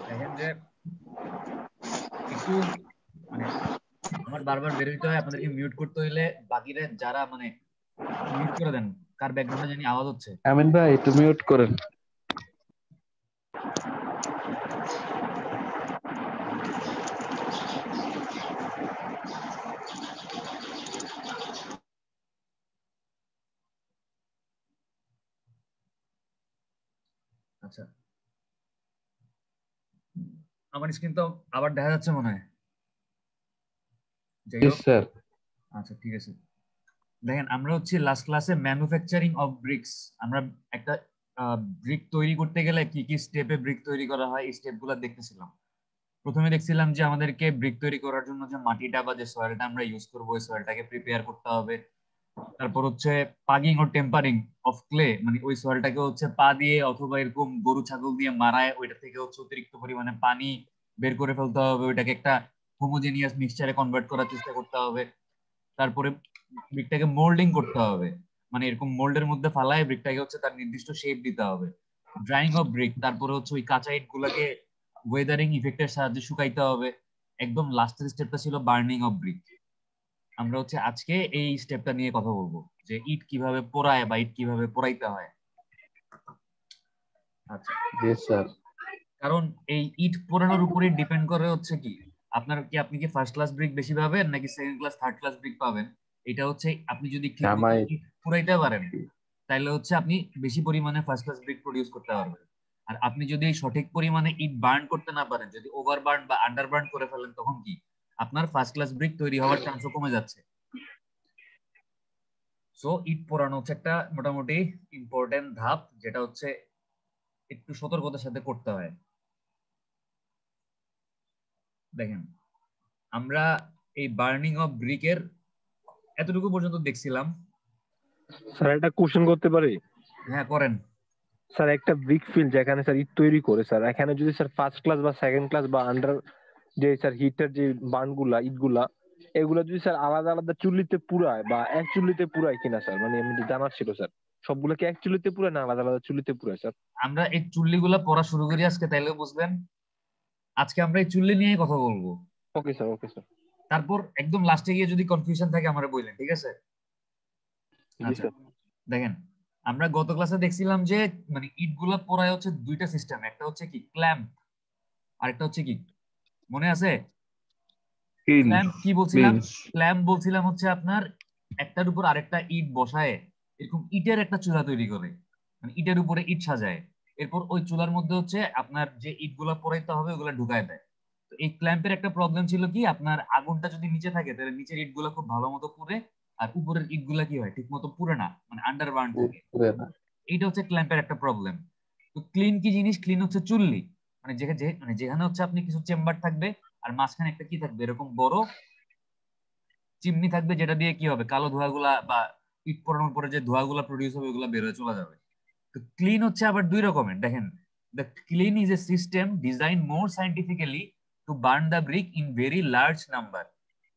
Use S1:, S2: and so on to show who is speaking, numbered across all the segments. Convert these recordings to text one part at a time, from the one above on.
S1: দেখেন যে একটু মানে আমার বারবার বের হইতে হয়, আপনাদেরকে মিউট করতে হইলে বাকিরা যারা মানে মিউট করে দেন, কার ব্যাকগ্রাউন্ডে জানি আওয়াজ হচ্ছে।
S2: আমিন ভাই একটু মিউট করেন।
S1: আচ্ছা, আমার স্ক্রিন তো আবার দেখা যাচ্ছে মনে হয়। যাই
S2: জি
S1: হোক,
S2: স্যার।
S1: আচ্ছা ঠিক আছে। দেখেন আমরা হচ্ছে লাস্ট ক্লাসে ম্যানুফ্যাকচারিং অফ ব্রিক্স, আমরা একটা ব্রিক তৈরি করতে গেলে কি কি স্টেপে ব্রিক তৈরি করা হয় এই স্টেপগুলো দেখতেছিলাম। প্রথমে দেখছিলাম যে আমাদেরকে ব্রিক তৈরি করার জন্য যে মাটিটা বা যে সয়েলটা আমরা ইউজ করবো ওই সয়েলটাকে প্রিপেয়ার করতে হবে। তারপর হচ্ছে পাগিং ও টেম্পারিং অফ ক্লে, মানে ওই সয়েলটাকে হচ্ছে পা দিয়ে অথবা এরকম গরু ছাগল দিয়ে মারায় ওইটা থেকে হচ্ছে অতিরিক্ত পরিমাণে পানি বের করে ফেলতে হবে, ওইটাকে একটা হোমোজেনিয়াস মিক্সচারে কনভার্ট করার চেষ্টা করতে হবে। তারপরে ব্রিকটাকে মোল্ডিং করতে হবে, মানে এরকম মোল্ডের মধ্যে ফালায় ব্রিকটাকে হচ্ছে তার নির্দিষ্ট শেপ দিতে হবে। ড্রাইং অফ ব্রিক, তারপরে হচ্ছে ওই কাঁচা ইট গুলাকে ওয়েদারিং ইফেক্টের সাহায্যে শুকাইতে হবে। একদম লাস্টের স্টেপটা ছিল বার্নিং অফ ব্রিক। আমরা হচ্ছে আজকে এই স্টেপটা নিয়ে কথা বলবো যে ইট কিভাবে পোড়ায় বা ইট কিভাবে পোড়াইতে হয়। আচ্ছা,
S2: জি স্যার।
S1: কারণ এই ইট পোড়ানোর উপরে ডিপেন্ড করে হচ্ছে কি আপনি কি ফার্স্ট ক্লাস ব্রিক বেশি পাবেন নাকি second class third class brick পাবেন। এটা হচ্ছে আপনি যদি ঠিক মতো
S2: জামাই।
S1: ইট পোড়াইতে পারেন তাহলে হচ্ছে আপনি বেশি পরিমাণে ফার্স্ট ক্লাস ব্রিক প্রডিউস করতে পারবেন। আর আপনি যদি সঠিক পরিমাণে ইট বার্ন করতে না পারেন, যদি ওভার বার্ন বা আন্ডার বার্ন করে ফেলেন, তখন কি আপনার ফার্স্ট ক্লাস ব্রিক তৈরি হওয়ার চান্সও কমে যাচ্ছে। সো ইট পোড়ানো হচ্ছে একটা মোটামুটি ইম্পর্টেন্ট ধাপ, যেটা হচ্ছে একটু সতর্কতার সাথে করতে হয়। দেখেন আমরা এই বার্নিং অফ ব্রিকের এতটুকু পর্যন্ত দেখছিলাম।
S3: স্যার একটা কোশ্চেন করতে পারি?
S1: হ্যাঁ করেন।
S3: স্যার একটা ব্রিক ফিল্ড যেখানে স্যার ইট তৈরি করে স্যার, এখানে যদি স্যার ফার্স্ট ক্লাস বা সেকেন্ড ক্লাস বা আন্ডার যে স্যার হিটের যে বার্ন গুলা ইট গুলা, এগুলা যদি স্যার আলাদা আলাদা চুল্লিতে পুরায় বা এক চুল্লিতে পুরায় কিনা স্যার, মানে এমনি জানার ছিল স্যার, সবগুলো কি এক চুল্লিতে পুরায় না আলাদা আলাদা চুল্লিতে পুরায় স্যার?
S1: আমরা এই চুল্লিগুলা পড়া শুরু করি আজকে, তাইলে বুঝবেন। আজকে আমরা এই চুল্লি নিয়ে কথা বলবো।
S3: Okay sir, okay sir.
S1: তারপর একদম লাস্টে গিয়ে যদি কনফিউশন থাকে আমরা বললেন, ঠিক আছে?
S3: জি
S1: আচ্ছা,
S3: স্যার।
S1: দেখেন আমরা গত ক্লাসে দেখছিলাম যে মানে ইট গুলা পোড়ায় হচ্ছে দুইটা সিস্টেম, একটা হচ্ছে কি ক্ল্যাম্প, আরেকটা হচ্ছে কি মনে আছে?
S2: ক্লিন।
S1: ক্ল্যাম্প কি বলছিলাম?
S2: ক্লিন।
S1: ক্ল্যাম্প বলছিলাম হচ্ছে আপনার একটার উপর আরেকটা ইট বসায় এরকম ইটের একটা চূড়া তৈরি করে, মানে ইটের উপরে ইট সাজায়। এরপর ওই চুলার মধ্যে হচ্ছে আপনার যে ইট গুলা পোড়াইতে হবে ওগুলা ঢুকায় দেয়। তো এই ক্ল্যাম্পের একটা প্রবলেম ছিল কি, আপনার আগুনটা যদি নিচে থাকে তাহলে নিচের ইট গুলা খুব ভালো মতো পুড়ে, আর উপরের ইট গুলা কি হয় ঠিক মতো পুড়ে না, মানে আন্ডার বার্ন থাকে।
S2: পুরে না।
S1: এইটা হচ্ছে ক্ল্যাম্পের একটা প্রবলেম। তো ক্লিন কি জিনিস? ক্লিন হচ্ছে চুল্লি, মানে মানে যেখানে হচ্ছে আপনি কিছু চেম্বার থাকবে আর মাঝখানে একটা কি থাকবে এরকম বড় চিমনি থাকবে, যেটা দিয়ে কি হবে কালো ধোঁয়াগুলা বা ইট পোড়ানোর পরে যে ধোঁয়াগুলা প্রডিউস হবে ওগুলা বের হয়ে চলে যাবে। তো ক্লিন হচ্ছে আবার দুই রকমের। দেখেন, the kiln is a system design more scientifically to burn the brick in very large number.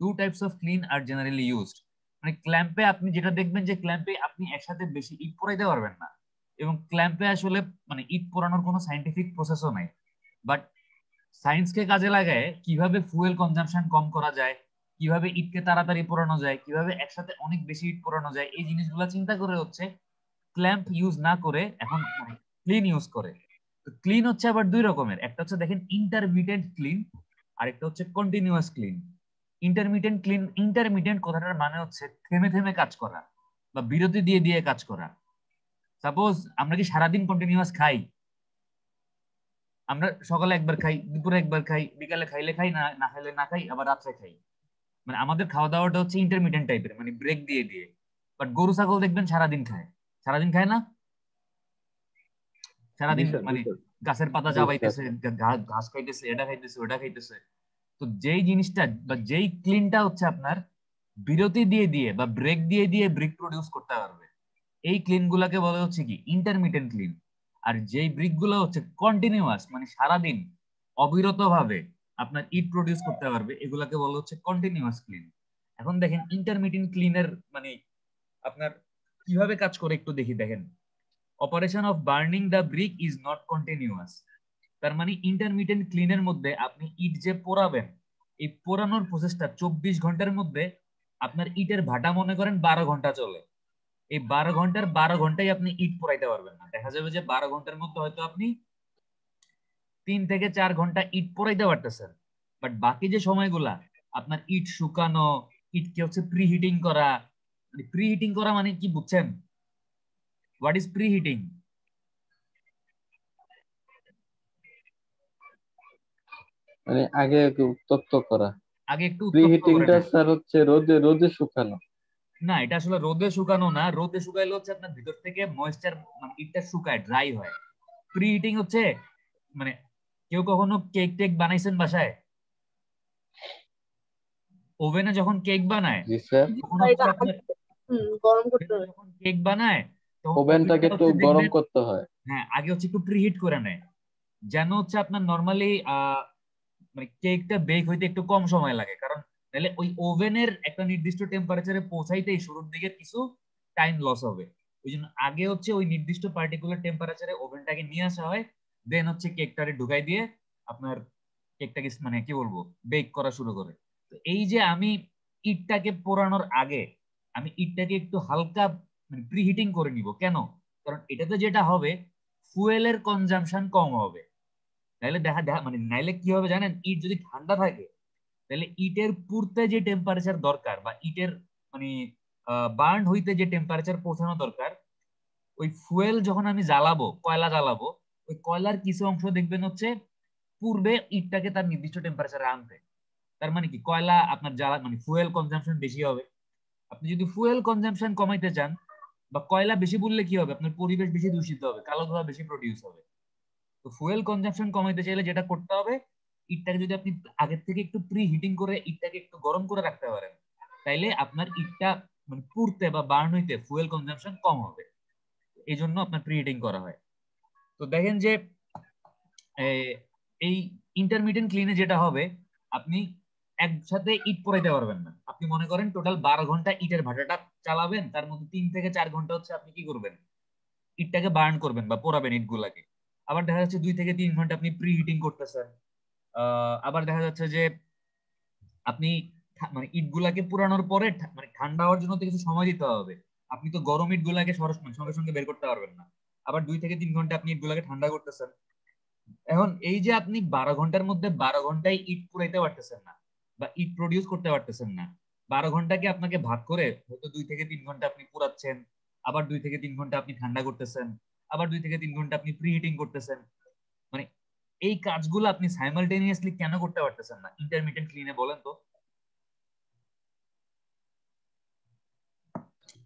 S1: Two types of kiln are generally used. মানে ক্ল্যাম্পে আপনি যেটা দেখবেন যে ক্ল্যাম্পে আপনি একসাথে বেশি ইট পোড়াইতে পারবেন না, এবং ক্ল্যাম্পে আসলে মানে ইট পোড়ানোর কোনো সাইন্টিফিক প্রসেসও নাই। বাট সায়েন্সকে কাজে লাগায় কিভাবে ফুয়েল কনজাম্পশন কম করা যায়, কিভাবে ইটকে তাড়াতাড়ি পোড়ানো যায়, কিভাবে একসাথে অনেক বেশি ইট পোড়ানো যায়, এই জিনিসগুলো চিন্তা করে হচ্ছে ক্ল্যাম্প ইউজ না করে এখন মানে ক্লিন ইউজ করে। তো ক্লিন হচ্ছে আবার দুই রকমের, একটা হচ্ছে দেখেন ইন্টারমিটেন্ট ক্লিন, আর একটা হচ্ছে continuous clean. Intermittent clean, intermittent কথাটার মানে হচ্ছে থেমে থেমে কাজ করা বা বিরতি দিয়ে দিয়ে কাজ করা। সাপোজ আমরা কি সারাদিন কন্টিনিউয়াস খাই? আমরা সকালে একবার খাই, দুপুরে একবার খাই, বিকালে খাইলে খাই, না না খাইলে না খাই, আবার রাত্রে খাই। মানে আমাদের খাওয়া দাওয়াটা হচ্ছে ইন্টারমিডিয়েন্ট টাইপের, মানে ব্রেক দিয়ে দিয়ে। বাট গরু ছাগল দেখবেন সারাদিন খায়, সারাদিন খায় না?
S3: জি
S1: সারাদিন
S3: স্যার, জি
S1: মানে
S3: স্যার।
S1: গাছের পাতা
S2: জি স্যার।
S1: চাবাইতেছে, ঘাস খাইতেছে, এটা খাইতেছে, ওটা খাইতেছে। তো যেই জিনিসটা বা যেই ক্লিনটা হচ্ছে আপনার বিরতি দিয়ে দিয়ে বা ব্রেক দিয়ে দিয়ে ব্রিক প্রডিউস করতে পারবে, এই ক্লিন গুলাকে বলা হচ্ছে কি ইন্টারমিটেন্ট ক্লিন। আর যেই ব্রিক গুলো হচ্ছে কন্টিনিউয়াস, মানে সারাদিন অবিরত ভাবে আপনার ইট প্রডিউস করতে পারবে, এগুলাকে বলা হচ্ছে কন্টিনিউয়াস ক্লিন। এখন দেখেন ইন্টারমিডিয়েন্ট ক্লিনের মানে আপনার কিভাবে কাজ করে একটু দেখি। দেখেন, operation of burning the brick is not continuous. তার মানে ইন্টারমিডিয়েন্ট ক্লিনের মধ্যে আপনি ইট যে পোড়াবেন, এই পোড়ানোর প্রসেসটা 24 ঘন্টার মধ্যে আপনার ইটের ভাটা মনে করেন 12 ঘন্টা চলে। এই 12 ঘন্টার 12 ঘন্টায় আপনি ইট পোড়াইতে পারবেন না। দেখা যাবে যে 12 ঘন্টার মধ্যে হয়তো আপনি 3 থেকে 4 ঘন্টা ইট পোড়াইতে পারতেছেন, বাট বাকি যে সময়গুলা আপনার ইট শুকানো, ইটকে হচ্ছে প্রিহিটিং করা। প্রিহিটিং করা মানে কি বুঝছেন? What is preheating?
S2: মানে আগে একটু উত্তপ্ত করা।
S1: আগে একটু উত্তপ্ত করে
S2: প্রিহিটিংটা
S1: নেয়।
S2: স্যার হচ্ছে রোদে রোদে শুকানো।
S1: না, এটা আসলে রোদে শুকানো না। রোদে শুকাইলে হচ্ছে আপনার ভিতর থেকে ময়েশ্চার মানে ইটটা শুকায়, ড্রাই হয়। প্রি হিটিং হচ্ছে মানে কেউ কখনো কেক টেক বানাইছেন বাসায়? ওভেনে যখন কেক বানায়
S2: জি স্যার।
S1: তখন হচ্ছে আপনার
S4: গরম করতে হবে।
S1: যখন কেক বানায় তখন
S2: ওভেনটাকে
S1: ওভেনটা
S2: একটু
S1: হচ্ছে
S2: গরম
S1: দেখবেন,
S2: করতে হয়।
S1: হ্যাঁ আগে হচ্ছে একটু প্রিহিট করে নেয়, যেন হচ্ছে আপনার নরমালি মানে কেকটা বেক হইতে একটু কম সময় লাগে। কারণ তাহলে ওই ওভেনের একটা নির্দিষ্ট টেম্পারেচারে পৌঁছাইতেই শুরুর দিকে কিছু টাইম লস হবে। ওই জন্য আগে হচ্ছে ওই নির্দিষ্ট পার্টিকুলার টেম্পারেচারে ওভেনটাকে নিয়ে আসা হয়, দেন হচ্ছে কেকটারে ঢুকাই দিয়ে আপনার কেকটাকে মানে কি বলবো বেক করা শুরু করে। তো এই যে আমি ইটটাকে পোড়ানোর আগে আমি ইটটাকে একটু হালকা মানে প্রিহিটিং করে নিব। কেন? কারণ এটাতে যেটা হবে ফুয়েলের কনজাম্পশন কম হবে। তাহলে দেখা দেখা মানে নাইলে কি হবে জানেন, ইট যদি ঠান্ডা থাকে তাহলে ইটের পুড়তে যে টেম্পারেচার দরকার বা ইটের মানে বার্ন হইতে যে টেম্পারেচার পৌঁছানো দরকার, ওই ফুয়েল যখন আমি জ্বালাবো, কয়লা জ্বালাবো, ওই কয়লার কিছু অংশ দেখবেন হচ্ছে পূর্বে ইটটাকে তার নির্দিষ্ট টেম্পারেচারে আনবে। তার মানে কি কয়লা আপনার জ্বালা মানে ফুয়েল কনজাম্পশন বেশি হবে। আপনি যদি ফুয়েল কনজাম্পশন কমাইতে চান বা কয়লা বেশি বললে কি হবে, আপনার পরিবেশ বেশি দূষিত হবে, কালো ধোঁয়া বেশি প্রডিউস হবে। তো ফুয়েল কনজাম্পশন কমাইতে চাইলে যেটা করতে হবে, ইটটাকে যদি আপনি আগের থেকে একটু প্রি হিটিং করে ইটটাকে একটু গরম করে রাখতে পারেন, তাইলে আপনার ইটটা মানে পুড়তে বা বার্ন হইতে ফুয়েল কনজাম্পশন কম হবে। এই জন্য আপনার প্রি হিটিং করা হয়। তো দেখেন যে এই ইন্টারমিডিয়েন্ট ক্লিনে যেটা হবে, আপনি একসাথে ইট পোড়াইতে পারবেন না। আপনি মনে করেন টোটাল 12 ঘন্টা ইটের ভাটাটা চালাবেন, তার মধ্যে 3 থেকে 4 ঘন্টা হচ্ছে আপনি কি করবেন, ইটটাকে বার্ন করবেন বা পোড়াবেন ইটগুলাকে। আবার দেখা যাচ্ছে 2 থেকে 3 ঘন্টা আপনি প্রি হিটিং করতেছেন। আবার দেখা যাচ্ছে যে আপনি মানে ইট গুলাকে পুরানোর পরে মানে ঠান্ডা হওয়ার জন্য তো কিছু সময় দিতে হবে। আপনি তো গরম ইট গুলাকে সঙ্গে সঙ্গে বের করতে পারবেন না। আবার 2 থেকে 3 ঘন্টা আপনি ইট গুলাকে ঠান্ডা করতেছেন। এখন এই যে আপনি 12 ঘন্টার মধ্যে 12 ঘন্টায় ইট পুরাইতে পারতেছেন না বা ইট প্রডিউস করতে পারতেছেন না, 12 ঘন্টাকে আপনাকে ভাগ করে হয়তো 2 থেকে 3 ঘন্টা আপনি পুরাচ্ছেন, আবার 2 থেকে 3 ঘন্টা আপনি ঠান্ডা করতেছেন, আবার 2 থেকে 3 ঘন্টা আপনি প্রি হিটিং করতেছেন। মানে এই কাজগুলো আপনি সাইমালটেনিয়াসলি কেন করতে পারতেছেন না ইন্টারমিডিয়েন্ট ক্লিনে, বলেন তো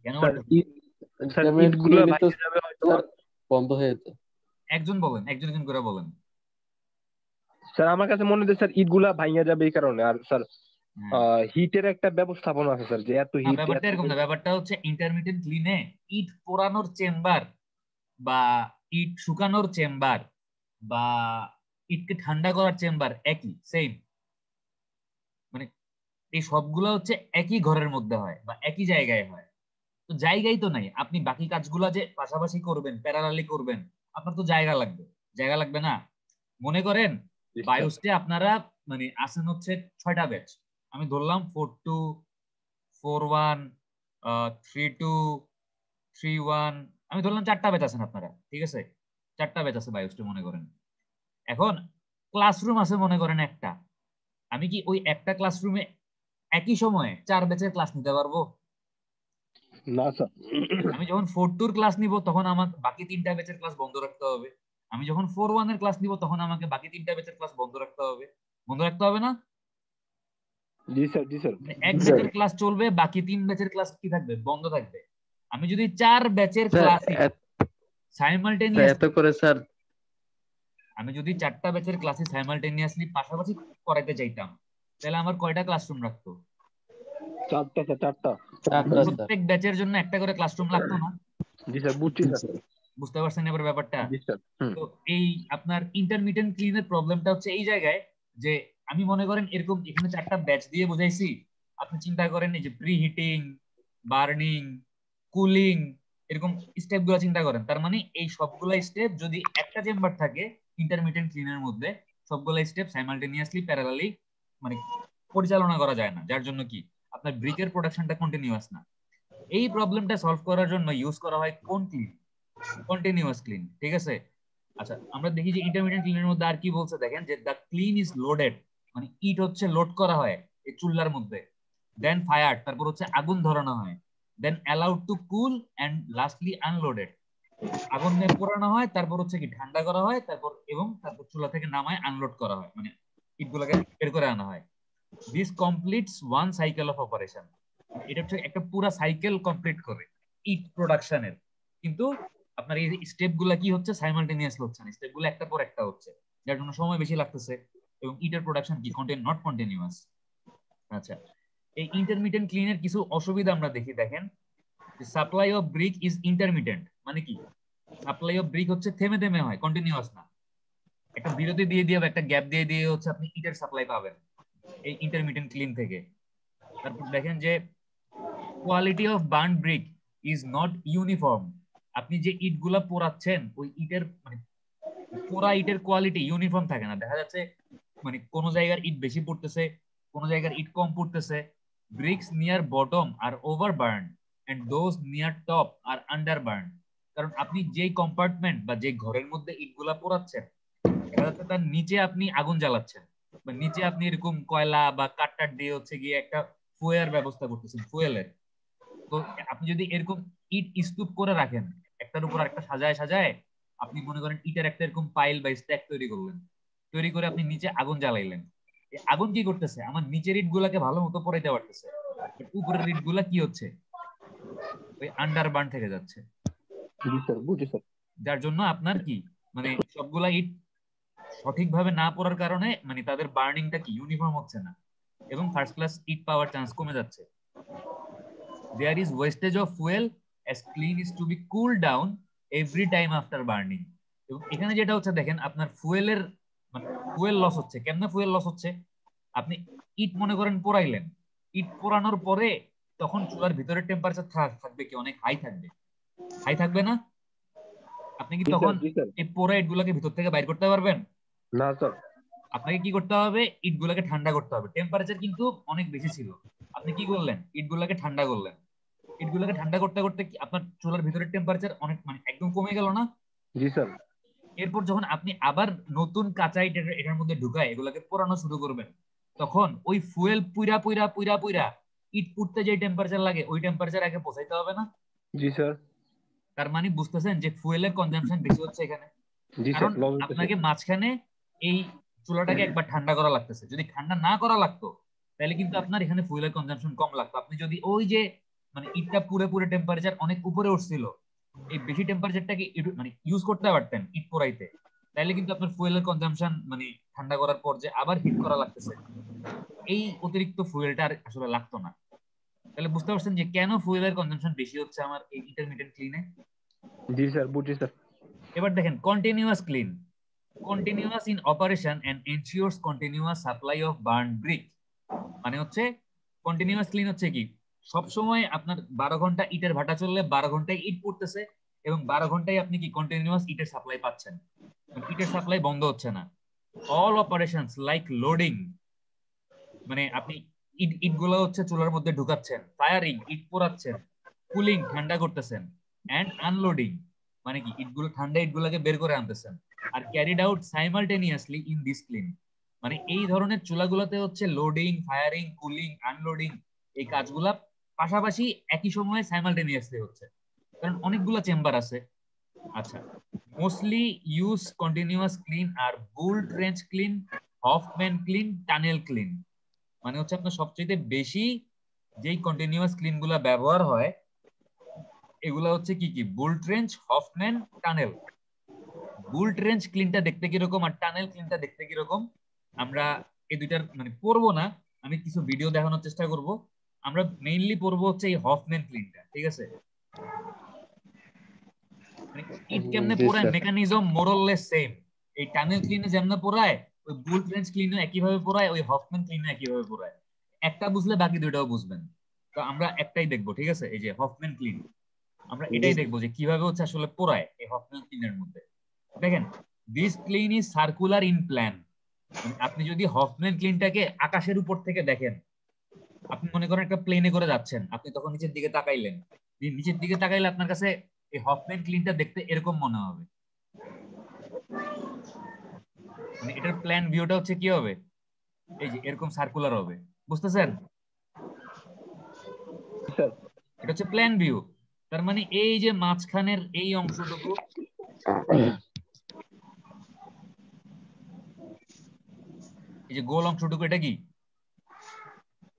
S1: কেন পারতেছেন?
S3: স্যার
S2: ইন্টারমিডিয়েট
S3: ইটগুলা
S2: ক্লিনে তো
S3: বাইরে যাবে হয়তো।
S2: স্যার বন্ধ হয়ে যেত।
S1: একজন বলেন, একজন একজন করে বলেন।
S3: স্যার আমার কাছে মনে হয় স্যার ইটগুলা ভাঙা যাবে এই কারণে। আর স্যার
S1: হ্যাঁ,
S3: হিটের একটা ব্যবস্থাপনা আছে স্যার, যে এত
S1: না
S3: হিট
S1: ব্যাপারটা এরকম না। ব্যাপারটা হচ্ছে ইন্টারমিডিয়েন্ট ক্লিনে ইট পোড়ানোর চেম্বার বা ইট শুকানোর চেম্বার বা ইটকে ঠান্ডা করার চেম্বার একই সেম। মানে এই সবগুলো হচ্ছে একই ঘরের মধ্যে হয় বা একই জায়গায় হয়। তো জায়গাই তো নাই, আপনি বাকি কাজগুলো যে পাশাপাশি করবেন, প্যারালালি করবেন, আপনার তো জায়গা লাগবে। জায়গা লাগবে না? মনে করেন বায়োস্টে আপনারা মানে আসেন হচ্ছে 6টা ব্যাচ। আমি ধরলাম 4-2, 4-1, 3-2, 3-1, আমি ধরলাম 4টা ব্যাচ আছেন আপনারা, ঠিক আছে? 4টা ব্যাচ আছে বায়োস্টে মনে করেন। এখন ক্লাসরুম আছে মনে করেন একটা। আমি কি ওই একটা ক্লাসরুমে একই সময়ে 4 ব্যাচের ক্লাস নিতে পারবো?
S3: না স্যার।
S1: আমি যখন 4-2 ক্লাস নিব তখন আমার বাকি 3টা ব্যাচের ক্লাস বন্ধ রাখতে হবে। আমি যখন 4-1 এর ক্লাস নিব তখন আমাকে বাকি 3টা ব্যাচের ক্লাস বন্ধ রাখতে হবে। বন্ধ রাখতে হবে না?
S3: জি স্যার, জি স্যার।
S1: মানে এক ব্যাচের ক্লাস চলবে, বাকি 3 ব্যাচের ক্লাস কি থাকবে, বন্ধ থাকবে। আমি যদি 4 ব্যাচের
S2: স্যার
S1: ক্লাসই
S2: এত করে স্যার
S1: আমি যদি 4টা ব্যাচের ক্লাসে সাইমালটেনিয়াসলি পাশাপাশি করাইতে চাইতাম, তাহলে আমার কয়টা ক্লাসরুম রাখতো?
S3: 4টা স্যার, 4টা।
S2: স্যার।
S1: প্রত্যেক ব্যাচের জন্য একটা করে ক্লাসরুম লাগতো না?
S3: জি স্যার, বুঝছি স্যার।
S1: বুঝতে পারছেন এবার ব্যাপারটা?
S3: জি স্যার।
S1: তো এই আপনার ইন্টারমিডিয়েন্ট ক্লিনের প্রবলেমটা হচ্ছে এই জায়গায় যে আমি মনে করেন এরকম এখানে 4টা ব্যাচ দিয়ে বুঝাইছি, আপনি চিন্তা করেন এই যে প্রি হিটিং, বার্নিং, কুলিং, এরকম স্টেপ গুলো চিন্তা করেন। তার মানে এই সবগুলা স্টেপ যদি একটা চেম্বার থাকে ইন্টারমিডিয়েট ক্লিনের মধ্যে, সবগুলা স্টেপ সাইমালটেনিয়াসলি প্যারালালি মানে পরিচালনা করা যায় না, যার জন্য কি আপনার ব্রিকের প্রোডাকশনটা কন্টিনিউয়াস না। এই প্রবলেমটা সলভ করার জন্য ইউজ করা হয় কোন ক্লিন? কন্টিনিউয়াস ক্লিন, ঠিক আছে। আচ্ছা, আমরা দেখি যে ইন্টারমিডিয়েট ক্লিনের মধ্যে আর কি বলছে দেখেন, যে দ্য ক্লিন ইজ লোডেড, মানে ইট হচ্ছে লোড করা হয় এই চুল্লার মধ্যে, দেন ফায়ার, তারপর হচ্ছে আগুন ধরানো হয়, then allowed to cool and lastly unloaded, আগুন দিয়ে পোড়ানো হয়, তারপর হচ্ছে কি ঠান্ডা করা হয়, তারপর চুলা থেকে নামায় আনলোড করা হয়, মানে ইটগুলোকে বের করে আনা হয়। This completes one cycle of operation, এটা হচ্ছে একটা পুরো সাইকেল কমপ্লিট করে ইট প্রোডাকশনের। কিন্তু আপনার এই স্টেপ গুলা কি হচ্ছে, সাইমালটেনিয়াসলি হচ্ছে না, স্টেপ গুলো একটা পর একটা হচ্ছে, যার জন্য সময় বেশি লাগতেছে, এবং ইটের প্রোডাকশন কি নট কন্টিনিউয়াস। আচ্ছা, এই ইন্টারমিডিয়েন্ট ক্লিনের কিছু অসুবিধা আমরা দেখি, দেখেন supply of brick is intermediate, মানে কি সাপ্লাই অফ ব্রিক হচ্ছে থেমে থেমে হয়, কন্টিনিউয়াস না, একটা বিরতি দিয়ে দিয়ে বা একটা গ্যাপ দিয়ে দিয়ে হচ্ছে আপনি ইটের সাপ্লাই পাবেন এই ইন্টারমিডিয়েন্ট ক্লিন থেকে। তারপর দেখেন যে quality of burn brick is not uniform, আপনি যে ইট গুলা পোড়াচ্ছেন ওই ইটের মানে পোড়া ইটের কোয়ালিটি ইউনিফর্ম থাকে না, দেখা যাচ্ছে মানে কোন জায়গার ইট বেশি পড়তেছে, কোন জায়গার ইট কম পড়তেছে। Bricks near bottom are over burn and those near top are under burn, কারণ আপনি যেই কম্পার্টমেন্ট বা যে ঘরের মধ্যে ইট গুলা পোড়াচ্ছেন দেখা যাচ্ছে তার নিচে আপনি আগুন জ্বালাচ্ছেন, বা নিচে আপনি এরকম কয়লা বা কাঠ দিয়ে হচ্ছে গিয়ে একটা ফুয়ের ব্যবস্থা করতেছেন, ফুয়েলের। তো আপনি যদি এরকম ইট স্তূপ করে রাখেন একটার উপর একটা সাজায় সাজায়, আপনি মনে করেন ইটের একটা এরকম পাইল বা স্ট্যাক তৈরি করলেন, তৈরি করে আপনি নিচে আগুন জ্বালাইলেন, এই আগুন কি করতেছে, আমার নিচের ইট গুলাকে ভালো মতো পড়াইতে পারতেছে, উপরের ইট গুলা কি হচ্ছে ওই আন্ডার বার্ন থেকে যাচ্ছে,
S3: জি স্যার, বুঝি স্যার।
S1: যার জন্য আপনার কি মানে সবগুলা ইট সঠিকভাবে না পড়ার কারণে মানে তাদের বার্নিংটা কি ইউনিফর্ম হচ্ছে না, এবং ফার্স্ট ক্লাস ইট পাওয়ার চান্স কমে যাচ্ছে। There is wastage of fuel as clean is to be cooled down every time after burning. এবং এখানে যেটা হচ্ছে দেখেন আপনার ফুয়েলের মানে ফুয়েল লস হচ্ছে, কেমনে ফুয়েল লস হচ্ছে, আপনি ইট মনে করেন পোড়াইলেন, ইট পোড়ানোর পরে তখন চুলার ভিতরের টেম্পারেচার থাকবে কি অনেক হাই থাকবে, হাই থাকবে না, আপনি কি তখন এই পোড়া ইট গুলাকে ভিতর থেকে বাইর করতে পারবেন
S3: না স্যার।
S1: আপনাকে কি করতে হবে, ইট গুলাকে ঠান্ডা করতে হবে, টেম্পারেচার কিন্তু অনেক বেশি ছিল, আপনি কি করলেন ইট গুলাকে ঠান্ডা করলেন, ইটগুলোকে ঠান্ডা করতে করতে আপনার চুলার ভিতরের টেম্পারেচার অনেক মানে একদম কমে গেল না?
S3: জি স্যার।
S1: এরপর যখন আপনি আবার নতুন কাঁচা ইট এটার মধ্যে ঢুকায় এগুলোকে পোড়ানো শুরু করবেন, তখন ওই ফুয়েল পুইরা পুইরা পুইরা পুইরা ইট পুড়তে যে টেম্পারেচার লাগে ওই টেম্পারেচার আগে পৌঁছাইতে হবে না?
S3: জি স্যার।
S1: তার মানে বুঝতেছেন যে ফুয়েলের কনজাম্পশন বেশি হচ্ছে এখানে, কারণ আপনাকে মাঝখানে এই চুলাটাকে একবার ঠান্ডা করা লাগতেছে, যদি ঠান্ডা না করা লাগতো তাহলে কিন্তু আপনার এখানে ফুয়েলের কনজাম্পশন কম লাগতো। আপনি যদি ওই যে মানে ইটটা পুরে পুরে টেম্পারেচার অনেক উপরে উঠছিল, এই বেশি টেম্পারেচারটাকে মানে ইউজ করতে পারতেন ইট পোড়াইতে, তাহলে কিন্তু আপনার ফুয়েলের কনজাম্পশন মানে ঠান্ডা করার পর যে আবার হিট করা লাগতেছে, এই অতিরিক্ত ফুয়েলটা আসলে লাগতো না। তাহলে বুঝতে পারছেন যে কেন ফুয়েলের কনজাম্পশন বেশি হচ্ছে আমার এই ইন্টারমিডিয়েট ক্লিনে।
S3: জি স্যার, বুঝছি স্যার।
S1: এবার দেখেন continuous kiln, continuous in operation and ensures continuous supply of burn brick, মানে হচ্ছে কন্টিনিউয়াস ক্লিন হচ্ছে কি সব সময় আপনার 12 ঘন্টা ইটের ভাটা চললে 12 ঘন্টায় ইট পড়তেছে এবং 12 ঘন্টায় আপনি কি কন্টিনিউয়াস ইটের সাপ্লাই পাচ্ছেন, ইটের সাপ্লাই বন্ধ হচ্ছে না। অল অপারেশনস লাইক লোডিং, মানে আপনি ইট গুলো হচ্ছে চুলার মধ্যে ঢুকাচ্ছেন, ফায়ারিং ইট পোড়াচ্ছেন, কুলিং ঠান্ডা করতেছেন, এন্ড আনলোডিং মানে কি ইটগুলো ঠান্ডা ইটগুলোকে বের করে আনতেছেন, আর carried out simultaneously in this kiln, মানে এই ধরনের চুলাগুলোতে হচ্ছে লোডিং, ফায়ারিং, কুলিং, আনলোডিং এই কাজগুলা পাশাপাশি একই সময়ে সাইমালটেনিয়াসলি হচ্ছে, কারণ অনেকগুলো চেম্বার আছে। আচ্ছা, মোস্টলি ইউজ কন্টিনিউয়াস ক্লিন আর bull trench kiln, Hoffmann kiln, tunnel kiln, মানে হচ্ছে আপনার সবচেয়ে বেশি যেই কন্টিনিউয়াস ক্লিন গুলা ব্যবহার হয় এগুলা হচ্ছে কি কি, বুল ট্রেঞ্চ, হফম্যান, টানেল। বুল ট্রেঞ্চ ক্লিনটা দেখতে কিরকম আর টানেল ক্লিনটা দেখতে কিরকম আমরা এই দুইটার মানে পড়বো না, আমি কিছু ভিডিও দেখানোর চেষ্টা করব। আমরা মেইনলি পড়বো হচ্ছে এই হফম্যান ক্লিনটা, ঠিক আছে। মানে ইট কেমনে পোড়ায় মেকানিজম মোরলেস সেম, এই টানেল ক্লিনে যেমন পোড়ায় ওই বুল ফ্রেঞ্চ ক্লিনও একই ভাবে পড়ায়, ওই হফম্যান ক্লিনও একই ভাবে পড়ায়। একটা বুঝলে বাকি দুইটাও বুঝবেন। তো আমরা একটাই দেখবো, ঠিক আছে, এই যে হফম্যান ক্লিন, আমরা এটাই দেখবো যে কিভাবে হচ্ছে আসলে পড়ায় এই হফম্যান ক্লিনের মধ্যে। দেখেন, this clean is circular in plan. আপনি যদি হফম্যান ক্লিনটাকে আকাশের উপর থেকে দেখেন, আপনি মনে করেন একটা প্লেনে করে যাচ্ছেন, আপনি তখন নিচের দিকে তাকাইলেন, নিচের দিকে তাকাইলে আপনার কাছে এই হফম্যান ক্লিনটা দেখতে এরকম মনে হবে। মানে এটার প্ল্যান ভিউটা হচ্ছে কি হবে, এই যে এরকম সার্কুলার হবে, বুঝতেছেন? এটা হচ্ছে প্ল্যান ভিউ। তার মানে এই যে মাঝখানের এই অংশটুকু, এই যে গোল অংশটুকু, এটা কি,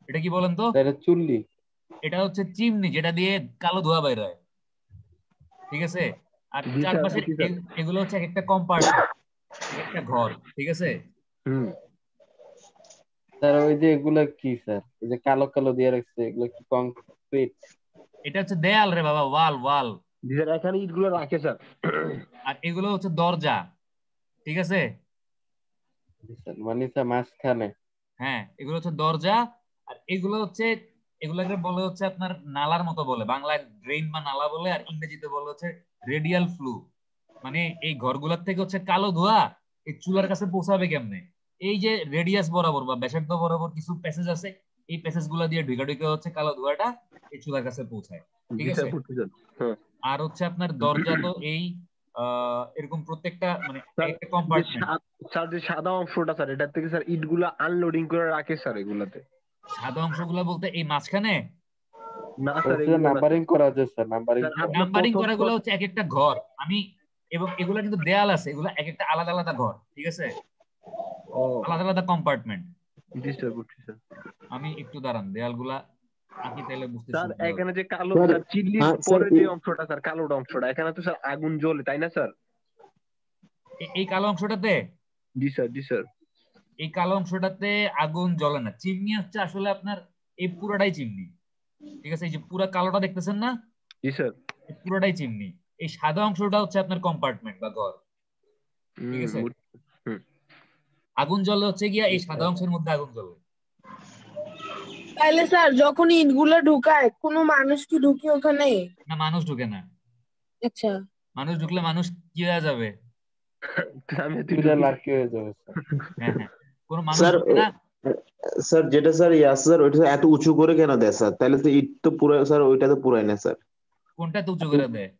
S1: এটা কি বলেন তো?
S2: এটা চুল্লি।
S1: এটা হচ্ছে চিমনি, যেটা দিয়ে কালো ধোঁয়া বের হয়, ঠিক আছে। আর চারপাশের এগুলো হচ্ছে একটা কম্পার্টমেন্ট, একটা ঘর, ঠিক আছে।
S2: স্যার ওই যে এগুলা কি স্যার, এই যে কালো কালো দিয়ে রাখছে, এগুলো কি কংক্রিট?
S1: এটা হচ্ছে দেয়াল রে বাবা, ওয়াল ওয়াল।
S3: এখানে ইটগুলো রাখে স্যার।
S1: আর এগুলো হচ্ছে দরজা, ঠিক আছে।
S2: মানে স্যার মাঝখানে।
S1: হ্যাঁ, এগুলো হচ্ছে দরজা। আর এগুলো হচ্ছে, এগুলাকে বলে হচ্ছে আপনার নালার মতো বলে, বাংলায় ড্রেন বা নালা বলে, আর ইংরেজিতে বলে হচ্ছে রেডিয়াল ফ্লু। মানে এই ঘরগুলোর থেকে হচ্ছে কালো ধোঁয়া এই চুলার কাছে পৌঁছাবে কেমনে, এই যে রেডিয়াস বরাবর বা ব্যাসার্ধ বরাবর কিছু প্যাসেজ আছে, এই প্যাসেজ গুলা দিয়ে ঢুকা ঢুকে হচ্ছে কালো ধোঁয়াটা এই চুলার কাছে পৌঁছায়, ঠিক আছে। আর হচ্ছে আপনার দরজা তো এই এরকম প্রত্যেকটা মানে একটা কম্পার্টমেন্ট।
S3: স্যার যে সাদা অংশটা স্যার, এটা থেকে স্যার ইটগুলা আনলোডিং করে রাখে স্যার এগুলাতে।
S1: সাদা অংশগুলা বলতে এই মাঝখানে
S3: না স্যার, এগুলো
S2: নাম্বারিং করা আছে স্যার,
S1: নাম্বারিং করা গুলো হচ্ছে এক একটা ঘর। আমি এবং এগুলা কিন্তু দেয়াল আছে, এগুলা এক একটা আলাদা আলাদা ঘর, ঠিক আছে, আলাদা আলাদা কম্পার্টমেন্ট। আমি একটু দাঁড়ান, দেয়ালগুলা আঁকি তাইলে বুঝতে
S3: স্যার
S1: সুবিধা হবে।
S3: এখানে যে কালো স্যার চিল্লির পরে যে অংশটা স্যার, কালোটা অংশটা, এখানে তো স্যার আগুন জ্বলে, তাই না স্যার?
S1: এই কালো অংশটাতে,
S3: জি স্যার, জি স্যার,
S1: এই কালো অংশটাতে আগুন জ্বলে না। চিমনি হচ্ছে আসলে আপনার এই পুরোটাই চিমনি, ঠিক আছে। এই যে পুরো কালোটা দেখতেছেন না,
S3: জি স্যার,
S1: পুরোটাই চিমনি। এই সাদা অংশটা হচ্ছে আপনার কম্পার্টমেন্ট বা ঘর, ঠিক আছে। আগুন জ্বলে হচ্ছে গিয়া এই সাদা অংশের মধ্যে আগুন জ্বলে।
S4: তাইলে স্যার যখন ইটগুলো ঢুকায় কোনো মানুষ কি ঢুকে ওখানে?
S1: না, মানুষ ঢুকে না।
S4: আচ্ছা,
S1: মানুষ ঢুকলে মানুষ কি হয়ে যাবে?
S2: লাকি হয়ে যাবে
S1: হ্যাঁ হ্যাঁ, কোনো মানুষ
S5: স্যার।
S1: ঢুকে না।
S5: স্যার যেটা স্যার স্যার ওইটা এত উঁচু করে কেন দেয় স্যার? তাহলে তো ইট তো পুরো স্যার, ওইটা তো পুরাই না স্যার।
S1: কোনটা তো উঁচু করে দেয়?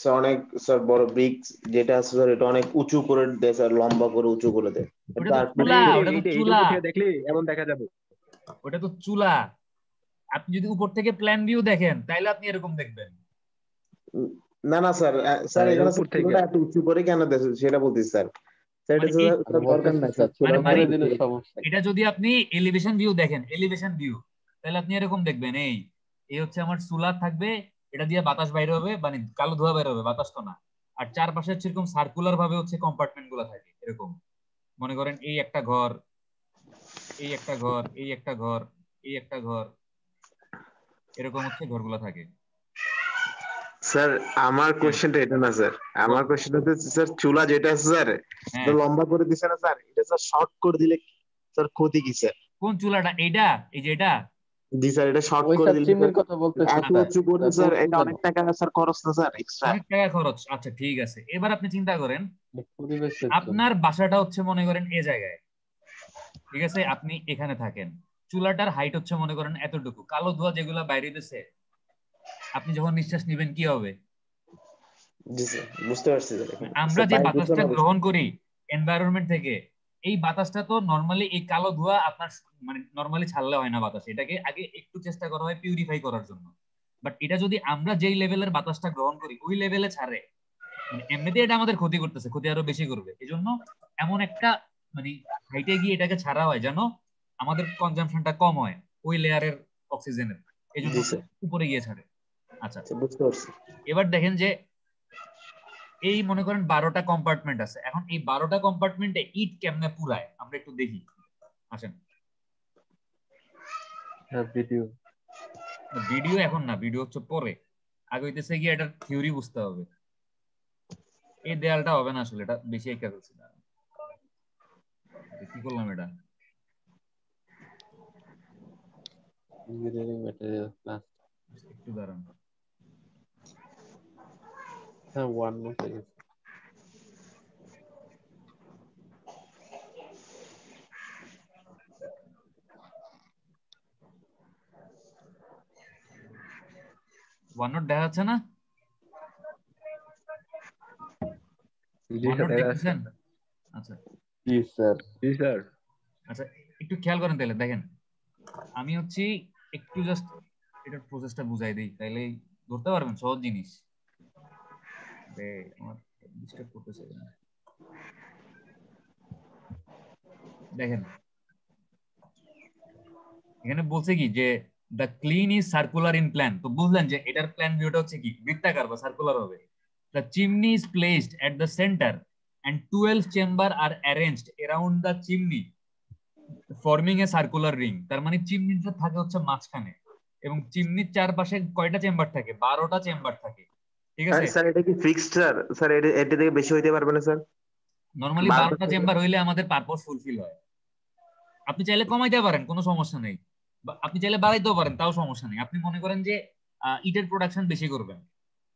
S5: স্যার অনেক স্যার বড় ব্রিক যেটা আছে স্যার, এটা অনেক উঁচু করে দেয় স্যার, লম্বা করে উঁচু করে দেয়।
S1: ওটা তো চুলা, ওটা তো চুলা।
S3: দেখলে এমন দেখা যাবে,
S1: ওটা তো চুলা। আপনি যদি উপর থেকে প্ল্যান ভিউ দেখেন তাহলে আপনি এরকম দেখবেন।
S5: না না স্যার, স্যার এখানে চুলাটা এত উঁচু করে কেন দেয় সেটা বলতেছি স্যার। দরকার নাই স্যার,
S1: এটা যদি আপনি এলিভেশন ভিউ দেখেন, এলিভেশন ভিউ, তাহলে আপনি এরকম দেখবেন, এই হচ্ছে আমার চুলা থাকবে, এটা দিয়ে বাতাস বাইরে হবে, মানে কালো ধোঁয়া বের হবে, বাতাস তো না। আর চারপাশে হচ্ছে এরকম সার্কুলার ভাবে হচ্ছে কম্পার্টমেন্ট গুলো থাকে এরকম। মনে করেন এই একটা ঘর, এই একটা ঘর, এই একটা ঘর, এই একটা ঘর, এরকম হচ্ছে ঘরগুলো থাকে।
S5: স্যার আমার কোশ্চেনটা এটা না স্যার, আমার কোশ্চেনটা হচ্ছে স্যার চুলা যেটা আছে স্যার লম্বা করে দিছে না স্যার, এটা স্যার শর্ট করে দিলে স্যার ক্ষতি কি স্যার?
S1: কোন চুলাটা? এইটা, এই যে এটা?
S5: জি স্যার, এটা শর্ট করে দিলে
S2: চিমনির কথা বলতেছি
S5: এত উঁচু করে স্যার, এটা অনেক টাকা স্যার খরচ না স্যার, এক্সট্রা
S1: অনেক টাকা খরচ। আচ্ছা ঠিক আছে, এবার আপনি চিন্তা করেন আপনার বাসাটা হচ্ছে মনে করেন এই জায়গায়, ঠিক আছে, আপনি এখানে থাকেন, চুলাটার হাইট হচ্ছে মনে করেন এতটুকু, কালো ধোঁয়া যেগুলো বাইরে দিচ্ছে, আপনি যখন নিঃশ্বাস নিবেন কি হবে?
S5: জি স্যার, বুঝতে পারছি স্যার।
S1: আমরা যে বাতাসটা গ্রহণ করি এনভায়রনমেন্ট থেকে, এই বাতাসটা তো নরমালি এই কালো ধোঁয়া আপনার মানে নরমালি ছাড়লে হয় না বাতাস, এটাকে আগে একটু চেষ্টা করা হয় পিউরিফাই করার জন্য। বাট এটা যদি আমরা যেই লেভেলের বাতাসটা গ্রহণ করি ওই লেভেলে ছাড়ে, মানে এমনিতে এটা আমাদের ক্ষতি করতেছে, ক্ষতি আরো বেশি করবে। এজন্য এমন একটা মানে হাইটে গিয়ে এটাকে ছাড়া হয় যেন আমাদের কনজাম্পশনটা কম হয় ওই লেয়ারের অক্সিজেনের, এই জন্য উপরে গিয়ে ছাড়ে। আচ্ছা
S5: বুঝতে পারছি।
S1: এবার দেখেন যে এই মনে করেন 12টা কম্পার্টমেন্ট আছে, এখন এই 12টা কম্পার্টমেন্টে ইট কেমনে পুরায় আমরা একটু দেখি, আসেন। ভিডিও এখন না, ভিডিও হচ্ছে পরে, আগে হইতেছে গিয়ে এটার থিওরি বুঝতে হবে। এই দেয়ালটা হবে না আসলে, এটা বেশি একা ফেলছি না। কি করলাম এটা?
S2: ইঞ্জিনিয়ারিং ম্যাটেরিয়াল ক্লাস
S1: একটু দাঁড়ান।
S2: হ্যাঁ 1 নোটে গেছে।
S1: OneNote দেখা যাচ্ছে না?
S3: জি স্যার,
S1: OneNote
S3: দেখা যাচ্ছে।
S1: দেখতেছেন? আচ্ছা
S2: জি স্যার।
S3: জি স্যার।
S1: আচ্ছা, একটু খেয়াল করেন তাহলে। দেখেন, আমি হচ্ছি একটু জাস্ট এটার প্রসেসটা বুঝাই দিই, তাইলে ধরতে পারবেন সহজ জিনিস। আমার ডিস্টার্ব করতেছে কেন? দেখেন, এখানে বলছে কি যে the kiln is circular in plan. তো বুঝলেন যে এটার প্ল্যান ভিউটা হচ্ছে কি বৃত্তাকার বা সার্কুলার হবে। The chimney is placed at the centre and 12 chamber are arranged around the chimney forming a circular ring। তার মানে চিমনিটা থাকে হচ্ছে মাঝখানে, এবং চিমনির চারপাশে কয়টা চেম্বার থাকে? 12টা চেম্বার থাকে, ঠিক আছে?
S5: স্যার এটা কি ফিক্সড স্যার? স্যার এটা থেকে বেশি হইতে পারবে না স্যার?
S1: নরমালি 12টা
S5: 12টা
S1: চেম্বার হইলে আমাদের পারপোজ ফুলফিল হয়। আপনি চাইলে কমাইতে পারেন, কোনো সমস্যা নেই, বা আপনি চাইলে বাড়াইতেও পারেন, তাও সমস্যা নেই। আপনি মনে করেন যে ইটের প্রোডাকশন বেশি করবেন,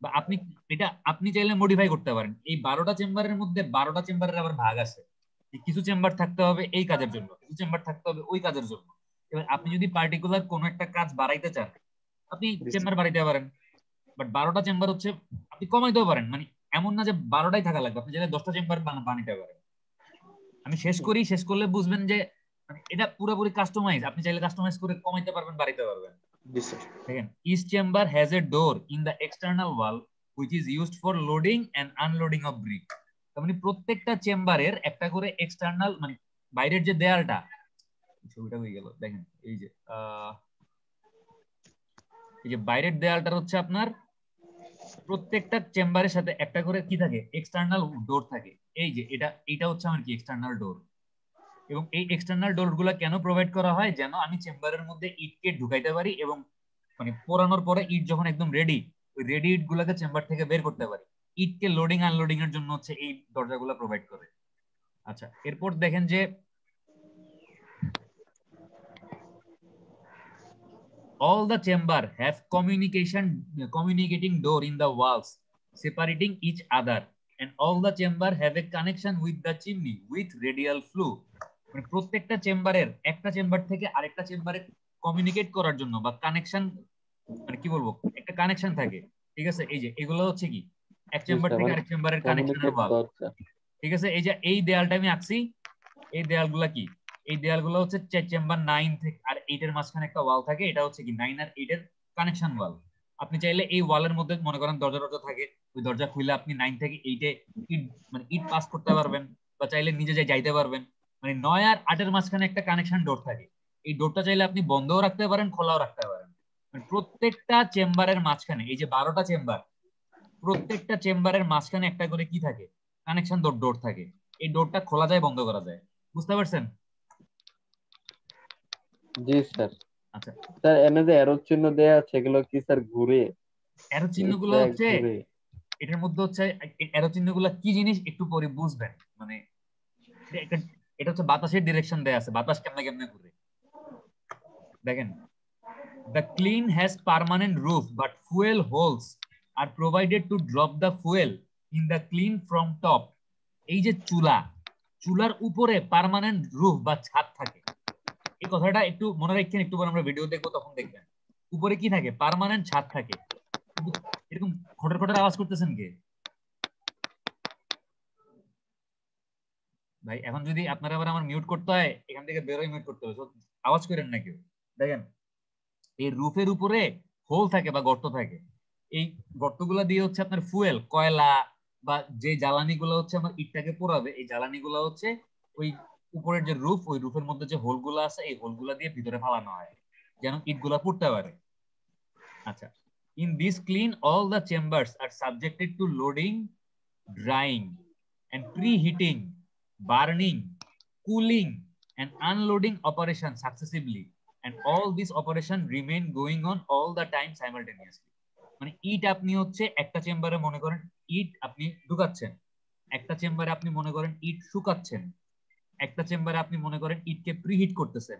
S1: বা আপনি এটা আপনি চাইলে মডিফাই করতে পারেন। এই 12টা চেম্বারের মধ্যে 12টা চেম্বারের আবার ভাগ আছে। কিছু চেম্বার থাকতে হবে এই কাজের জন্য, কিছু চেম্বার থাকতে হবে ওই কাজের জন্য। এবার আপনি যদি পার্টিকুলার কোনো একটা কাজ বাড়াইতে চান, আপনি চেম্বার বাড়াইতে পারেন। বাট 12টা চেম্বার হচ্ছে আপনি কমাইতেও পারেন, মানে এমন না যে 12টাই থাকা লাগবে, আপনি চাইলে 10টা চেম্বার বানাইতে পারেন। আমি শেষ করি, শেষ করলে বুঝবেন যে মানে এটা পুরোপুরি কাস্টমাইজ। আপনি চাইলে কাস্টমাইজ করে কমাইতে পারবেন, বাড়াইতে পারবেন।
S5: জি স্যার।
S1: দেখেন, each chamber has a door in the external wall which is used for loading and unloading of brick. তার মানে প্রত্যেকটা চেম্বারের একটা করে এক্সটার্নাল, মানে বাইরের যে দেয়ালটা, ছবিটা হয়ে গেল। দেখেন এই যে বাইরের দেয়ালটার হচ্ছে আপনার প্রত্যেকটা চেম্বারের সাথে একটা করে কি থাকে? এক্সটার্নাল ডোর থাকে। এই যে এটা হচ্ছে আমার কি এক্সটার্নাল ডোর। এবং এই এক্সটার্নাল ডোর গুলা কেন প্রোভাইড করা হয়? যেন আমি চেম্বারের মধ্যে ইটকে ঢুকাইতে পারি, এবং মানে পোড়ানোর পরে ইট যখন একদম রেডি, ওই রেডি ইট গুলাকে চেম্বার থেকে বের করতে পারি। ইটকে লোডিং আনলোডিং এর জন্য হচ্ছে এই দরজাগুলো প্রোভাইড করে। আচ্ছা, এরপর দেখেন যে all the chamber have communicating door in the walls separating each other, and all the chamber have a connection with the chimney with radial flue। মানে প্রত্যেকটা চেম্বারের একটা চেম্বার থেকে আরেকটা চেম্বারে কমিউনিকেট করার জন্য বা কানেকশন, মানে কি বলবো, একটা কানেকশন থাকে, ঠিক আছে? এই যে এগুলো হচ্ছে কি এক
S2: জি
S1: চেম্বার
S2: স্যার,
S1: থেকে
S2: মানে
S1: আরেক চেম্বারের কানেকশনের
S2: কমিউনিকেট
S1: ওয়াল,
S2: দরকার।
S1: ঠিক আছে? এই যে এই দেয়ালটা আমি আঁকছি, এই দেয়ালগুলা কি? এই দেয়ালগুলো হচ্ছে চেম্বার 9 থেকে আর 8 এর মাঝখানে একটা ওয়াল থাকে, এটা হচ্ছে কি 9 আর 8 এর কানেকশন ওয়াল। আপনি চাইলে এই ওয়ালের মধ্যে মনে করেন দরজা টরজা থাকে, ওই দরজা খুলে আপনি 9 থেকে 8 এ ইট মানে ইট পাস করতে পারবেন, বা চাইলে নিজে যাইতে পারবেন। মানে 9 আর 8 এর মাঝখানে একটা কানেকশন ডোর থাকে। এই ডোরটা চাইলে আপনি বন্ধও রাখতে পারেন, খোলাও রাখতে পারেন। মানে প্রত্যেকটা চেম্বারের মাঝখানে, এই যে 12টা চেম্বার, প্রত্যেকটা চেম্বারের মাঝখানে একটা করে কি থাকে? কানেকশন ডোর থাকে। এই ডোরটা খোলা যায়, বন্ধ করা যায়। বুঝতে পারছেন?
S2: জি স্যার।
S1: আচ্ছা,
S2: স্যার এনে যে অ্যারো চিহ্ন দেয়া আছে এগুলো কি স্যার ঘুরে?
S1: অ্যারো চিহ্নগুলো
S2: Zigzag
S1: হচ্ছে
S2: ঘুরে?
S1: এটার মধ্যে হচ্ছে অ্যারো চিহ্নগুলো কি জিনিস একটু পরে বুঝবেন। মানে এটা হচ্ছে বাতাসের ডিরেকশন দেয়া আছে, বাতাস কেমনে কেমনে ঘুরে। দেখেন, the clean has permanent roof but fuel holes are provided to drop the fuel in the clean from top। এই যে চুলার উপরে পার্মানেন্ট রুফ বা ছাদ থাকে, এই কথাটা একটু মনে রাখছেন। একটু পর আমরা ভিডিও দেখবো, তখন দেখবেন উপরে কি থাকে? পার্মানেন্ট ছাদ থাকে। কিন্তু এরকম খটর খটর আওয়াজ করতেছেন কে ভাই? এখন যদি আপনারা আবার আমার মিউট করতে হয়, এখান থেকে বেরোয় মিউট করতে হবে, আওয়াজ করেন না কেউ। দেখেন, এই রুফের উপরে হোল থাকে বা গর্ত থাকে। এই গর্তগুলা দিয়ে হচ্ছে আপনার ফুয়েল, কয়লা বা যে জ্বালানি গুলো হচ্ছে আমার ইটটাকে পোড়াবে, এই জ্বালানি গুলো হচ্ছে ওই উপরের যে রুফ, ওই রুফের মধ্যে যে হোলগুলো আছে, এই হোলগুলা দিয়ে ভিতরে ফালানো হয় যেন ইটগুলা পুড়তে পারে। আচ্ছা, in this clean all the chambers are subjected to loading, drying and preheating, burning, cooling and unloading operation successively, and all this operation remain going on all the time simultaneously। মানে ইট আপনি হচ্ছে একটা চেম্বারে মনে করেন ইট আপনি ঢুকাচ্ছেন, একটা চেম্বারে আপনি মনে করেন ইট শুকাচ্ছেন, একটা চেম্বারে আপনি মনে করেন ইটকে প্রিহিট করতেছেন,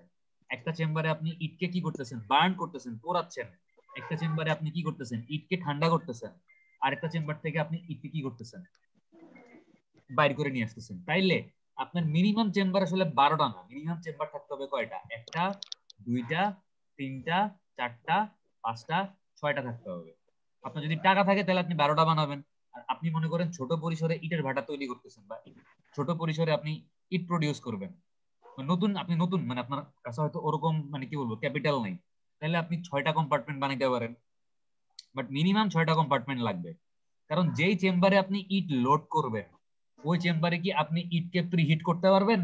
S1: একটা চেম্বারে আপনি ইটকে কি করতেছেন, বার্ন করতেছেন, পোড়াচ্ছেন, একটা চেম্বারে আপনি কি করতেছেন, ইটকে ঠান্ডা করতেছেন, আরেকটা চেম্বার থেকে আপনি ইটকে কি করতেছেন, বাইর করে নিয়ে আসতেছেন। তাইলে আপনার মিনিমাম চেম্বার আসলে 12টা না, মিনিমাম চেম্বার থাকতে হবে কয়টা? একটা, দুইটা, তিনটা, চারটা, পাঁচটা, ছয়টা থাকতে হবে। আপনার যদি টাকা থাকে তাহলে আপনি 12টা বানাবেন। আর আপনি মনে করেন ছোট পরিসরে ইটের ভাটা তৈরি করতেছেন বা ছোট পরিসরে আপনি ইট প্রডিউস করবেন, আপনি নতুন মানে আপনার কাছে হয়তো ওরকম মানে কি বলবো ক্যাপিটাল নাই, তাহলে আপনি 6টা কম্পার্টমেন্ট বানাইতে পারেন, বাট মিনিমাম 6টা কম্পার্টমেন্ট লাগবে। কারণ যেই চেম্বারে আপনি ইট লোড করবেন ওই চেম্বারে কি আপনি ইটকে প্রিহিট করতে পারবেন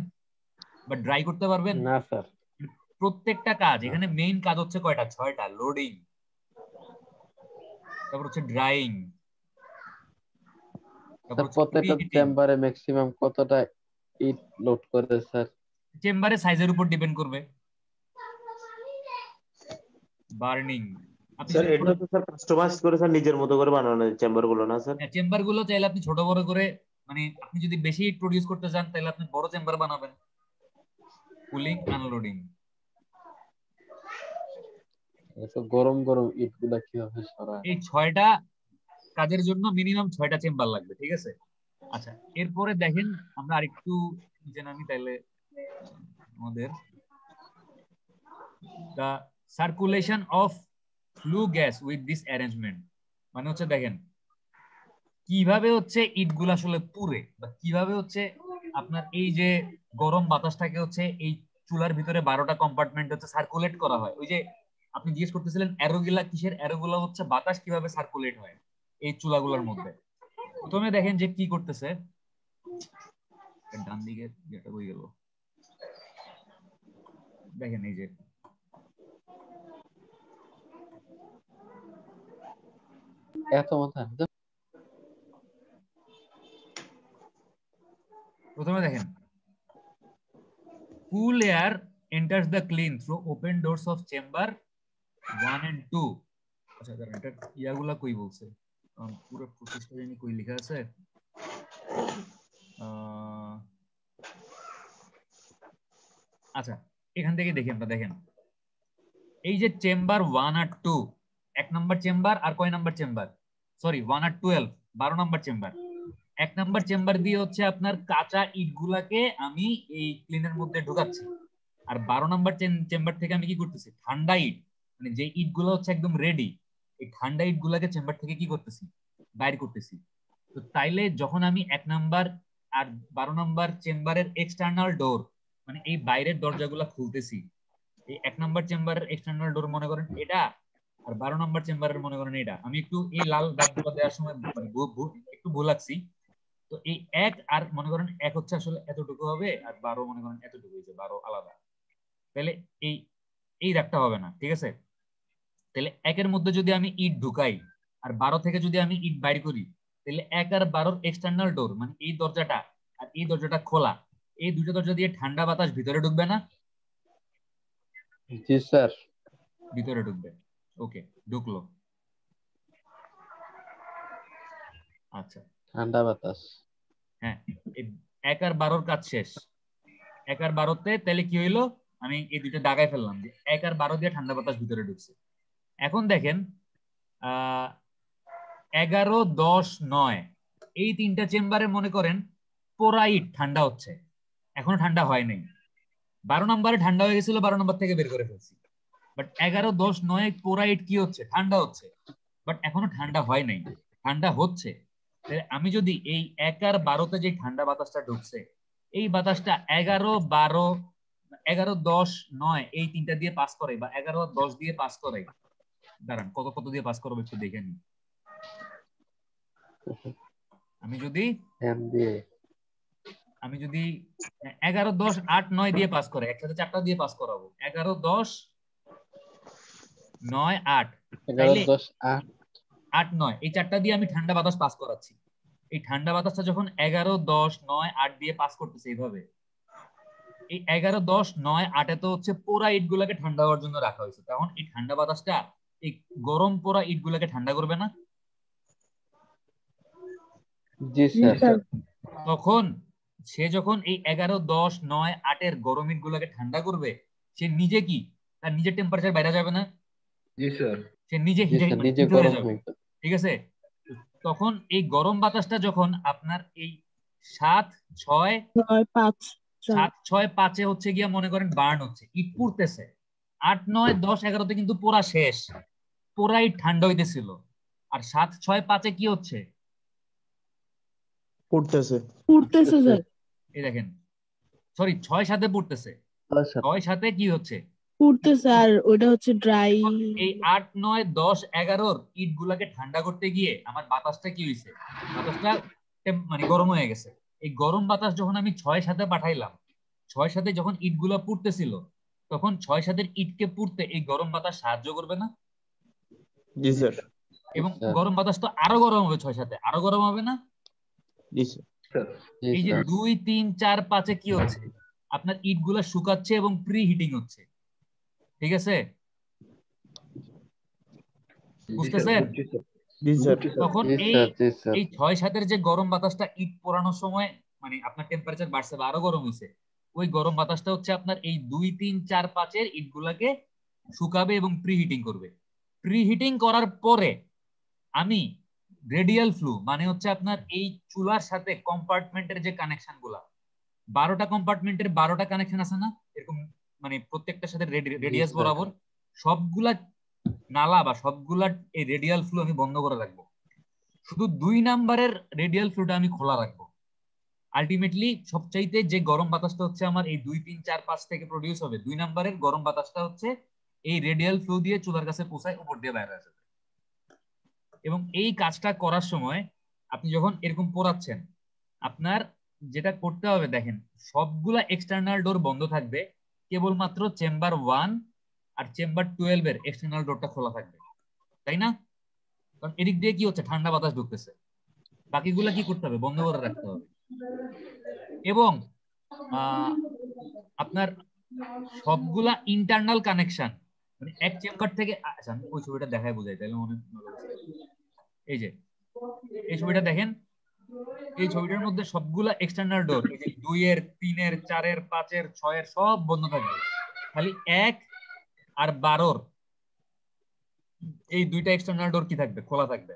S1: বা ড্রাই করতে পারবেন?
S2: না স্যার।
S1: প্রত্যেকটা কাজ এখানে মেইন কাজ হচ্ছে কয়টা? 6টা। লোডিং, তারপর হচ্ছে ড্রাইং, তারপর হচ্ছে
S2: প্রত্যেকটা
S1: প্রিহিটিং।
S2: চেম্বারে ম্যাক্সিমাম কতটা ইট লোড করে স্যার?
S1: চেম্বারে সাইজের উপর ডিপেন্ড করবে। বার্নিং, আপনি
S5: স্যার
S1: যদি
S5: এটা তো স্যার কাস্টমাইজ করে স্যার নিজের মতো করে বানানো চেম্বার গুলো না স্যার?
S1: চেম্বার গুলো চাইলে আপনি ছোট বড় করে, মানে আপনি যদি বেশি হিট প্রডিউস করতে চান তাহলে আপনি বড় চেম্বার বানাবেন। Cooling, unloading.
S2: এত গরম গরম ইট গুলা কিভাবে সরায়?
S1: এই 6টা কাজের জন্য মিনিমাম 6টা চেম্বার লাগবে, ঠিক আছে? আচ্ছা, এরপরে দেখেন আমরা আরেকটু নিচে নামি, তাইলে আমাদের the circulation of flue gas with this arrangement, মানে হচ্ছে দেখেন কিভাবে হচ্ছে ইটগুলো আসলে পুড়ে বা কিভাবে হচ্ছে আপনার এই যে গরম বাতাসটাকে হচ্ছে এই চুলার ভিতরে 12টা কম্পার্টমেন্ট হচ্ছে সার্কুলেট করা হয়। ওই যে আপনি জিজ্ঞেস করতেছিলেন অ্যারোগুলা কিসের, অ্যারোগুলা হচ্ছে বাতাস কিভাবে সার্কুলেট হয় এই চুলাগুলোর মধ্যে। প্রথমে দেখেন যে কি করতেছে, ডান দিকে যেটা হয়ে গেল, দেখেন এই যে
S2: এত মাথা
S1: প্রথমে দেখেন cool air enters the clean through open doors of chamber 1 and 2। আচ্ছা দাঁড়ান, এটা ইয়াগুলা কই বলছে, পুরো প্রসেসটা জানি কই লেখা আছে। আচ্ছা, এখান থেকে দেখি আমরা, দেখেন এই যে চেম্বার 1 আর 2, 1 নাম্বার চেম্বার আর কয় নাম্বার চেম্বার, সরি 1 আর 12, 12 নাম্বার চেম্বার। 1 নাম্বার চেম্বার দিয়ে হচ্ছে আপনার কাঁচা ইট গুলাকে আমি এই ক্লিনের মধ্যে ঢোকাচ্ছি, আর 12 নাম্বার চেম্বার থেকে আমি কি করতেছি, ঠান্ডা ইট মানে যে ইট গুলো হচ্ছে একদম রেডি, এই ঠান্ডা ইট গুলাকে চেম্বার থেকে কি করতেছি, বাইর করতেছি। তো তাইলে যখন আমি 1 নাম্বার আর 12 নাম্বার চেম্বারের এক্সটার্নাল ডোর মানে এই বাইরের দরজাগুলা খুলতেছি, এই 1 নাম্বার চেম্বারের এক্সটার্নাল ডোর মনে করেন এটা, আর 12 নাম্বার চেম্বারের মনে করেন এটা। আমি একটু এই লাল দাগগুলো দেওয়ার সময় মানে একটু ভুল লাগছি। তো এই 1 আর মনে করেন 1 হচ্ছে আসলে এতটুকু হবে, আর 12 মনে করেন এতটুকু হয়েছে, 12 আলাদা। তাহলে এই এই দাগটা হবে না, ঠিক আছে? তাহলে 1 এর মধ্যে যদি আমি ইট ঢুকাই আর 12 থেকে যদি আমি ইট বাইর করি, তাহলে 1 আর 12 এক্সটার্নাল ডোর মানে এই দরজাটা আর এই দরজাটা খোলা, এই দুটো দরজা দিয়ে ঠান্ডা বাতাস ভিতরে ঢুকবে না?
S2: জি স্যার।
S1: ভিতরে ঢুকবে। ওকে, ঢুকলো। আচ্ছা,
S2: ঠান্ডা বাতাস।
S1: হ্যাঁ, এই 1 আর 12 কাজ শেষ। 1 আর 12তে তাহলে কি হইলো, আমি এই দুটো দাগায় ফেললাম যে 1 আর 12 দিয়ে ঠান্ডা বাতাস ভিতরে ঢুকছে। এখন দেখেন 11, 10, 9 এই তিনটা চেম্বারে মনে করেন পোরাইট ঠান্ডা হচ্ছে, এখনো ঠান্ডা হয় নাই। 12 নম্বরে ঠান্ডা হয়ে গেছিল, 12 নম্বর থেকে বের করে ফেলছি। বাট 11, 10, 9 পোরাইট কি হচ্ছে, ঠান্ডা হচ্ছে, বাট এখনো ঠান্ডা হয় নাই, ঠান্ডা হচ্ছে। আমি যদি এই 1 আর 12তে যে ঠান্ডা বাতাসটা ঢুকছে এই বাতাসটা 11, 12, 11, 10, 9 এই তিনটা দিয়ে পাস করে বা 11 আর 10 দিয়ে পাস করে, দাঁড়ান কত কত দিয়ে পাস করবো একটু দেখে নি। আমি যদি 11, 10, 8, 9 দিয়ে পাস করে, একসাথে 4টা দিয়ে পাস করাবো, 11, 10, 9, 8,
S2: 11, 10,
S1: 8, 9 এই 4টা দিয়ে আমি ঠান্ডা বাতাস পাস করাচ্ছি। এই ঠান্ডা বাতাসটা যখন 11, 10, 9, 8 দিয়ে পাস করতেছে এইভাবে, এই 11, 10, 9, 8 তো হচ্ছে পোড়া ইট গুলাকে ঠান্ডা হওয়ার জন্য রাখা হয়েছে। তখন এই ঠান্ডা বাতাসটা এই গরম পোড়া ইট গুলাকে ঠান্ডা করবে না?
S2: জি স্যার।
S1: তখন সে যখন এই 11, 10, 9, 8 এর গরম ইট গুলাকে ঠান্ডা করবে, সে নিজে কি তার নিজের টেম্পারেচার বাইরে যাবে না?
S3: জি স্যার।
S1: সে নিজে
S2: জি
S1: হিটে
S2: স্যার,
S1: মানে
S2: নিজে
S1: হিট হয়ে
S2: গরম
S1: যাবে,
S2: হয়ে যাবে।
S1: ঠিক আছে? তখন এই গরম বাতাসটা যখন আপনার এই 7, 6,
S4: 9, 5, 4
S1: 7, 6, 5 হচ্ছে গিয়া মনে করেন বার্ন হচ্ছে, ইট পুড়তেছে। 8, 9, 10, 11 কিন্তু পোড়া শেষ, পোড়া ইট ঠান্ডা হইতেছিল। আর 7, 6, 5 কি হচ্ছে?
S5: পড়তেছে।
S4: উঠতেছে স্যার,
S1: এই দেখেন, সরি 6, 7 পুড়তেছে, 6, 7 কি হচ্ছে?
S4: উঠতেছে। আর ওটা হচ্ছে ড্রাই।
S1: এই 8, 9, 10, 11 ইট গুলাকে ঠান্ডা করতে গিয়ে আমার বাতাসটা কি হয়েছে? বাতাসটা মানে গরম হয়ে গেছে। এই গরম বাতাস যখন আমি 6, 7 পাঠাইলাম, 6, 7 যখন ইট গুলা পুড়তেছিল, তখন 6, 7 ইটকে পুড়তে এই গরম বাতাস সাহায্য করবে না?
S5: জি স্যার।
S1: এবং
S2: স্যার।
S1: গরম বাতাস তো আরো গরম হবে, 6, 7 আরো গরম হবে না?
S5: জি স্যার।
S2: জি
S1: এই যে
S2: স্যার।
S1: 2, 3, 4, 5 কি হচ্ছে? আপনার ইট গুলা শুকাচ্ছে এবং প্রি হিটিং হচ্ছে, ঠিক আছে? বুঝতেছেন?
S5: জি স্যার।
S1: তখন
S2: জি
S1: এই
S2: স্যার। জি স্যার।
S1: এই 6, 7 যে গরম বাতাসটা ইট পোড়ানোর সময় মানে আপনার টেম্পারেচার বাড়ছে বা আরো গরম হয়েছে, ওই গরম বাতাসটা হচ্ছে আপনার এই 2, 3, 4, 5 এর ইট গুলাকে শুকাবে এবং প্রি হিটিং করবে। প্রি হিটিং করার পরে আমি রেডিয়াল ফ্লু মানে হচ্ছে আপনার এই চুলার সাথে কম্পার্টমেন্টের যে কানেকশন গুলা, 12টা কম্পার্টমেন্টের 12টা কানেকশন আছে না এরকম, মানে প্রত্যেকটার সাথে রেডিয়াস
S2: স্যার।
S1: বরাবর, সবগুলা নালা বা সবগুলা এই রেডিয়াল ফ্লু আমি বন্ধ করে রাখবো। শুধু 2 নাম্বারের রেডিয়াল ফ্লুটা আমি খোলা রাখবো। আলটিমেটলি সবচাইতে যে গরম বাতাসটা হচ্ছে আমার এই 2, 3, 4, 5 থেকে প্রডিউস হবে, 2 নাম্বারের গরম বাতাসটা হচ্ছে এই রেডিয়াল ফ্লু দিয়ে চুলার কাছে পৌঁছায়, উপর দিয়ে বাইরে আসবে। এবং এই কাজটা করার সময় আপনি যখন এরকম পোড়াচ্ছেন, আপনার যেটা করতে হবে দেখেন, সবগুলা এক্সটার্নাল ডোর বন্ধ থাকবে, কেবলমাত্র চেম্বার 1 আর চেম্বার 12 এর এক্সটার্নাল ডোরটা খোলা থাকবে, তাই না? কারণ এদিক দিয়ে কি হচ্ছে, ঠান্ডা বাতাস ঢুকতেছে। বাকিগুলা কি করতে হবে, বন্ধ করে রাখতে হবে। এবং আপনার সবগুলা ইন্টারনাল কানেকশন, মানে এক চেম্বার থেকে, আচ্ছা আমি ওই ছবিটা দেখায় বোঝাই তাহলে মনে ভালো বুঝতে পারবেন। এই যে এই ছবিটা দেখেন, এই ছবিটার মধ্যে সবগুলা এক্সটার্নাল ডোর, এই যে 2 এর 3 এর 4 এর 5 এর 6 এর সব বন্ধ থাকবে, খালি 1 আর 12 এই দুইটা এক্সটার্নাল ডোর কি থাকবে, খোলা থাকবে।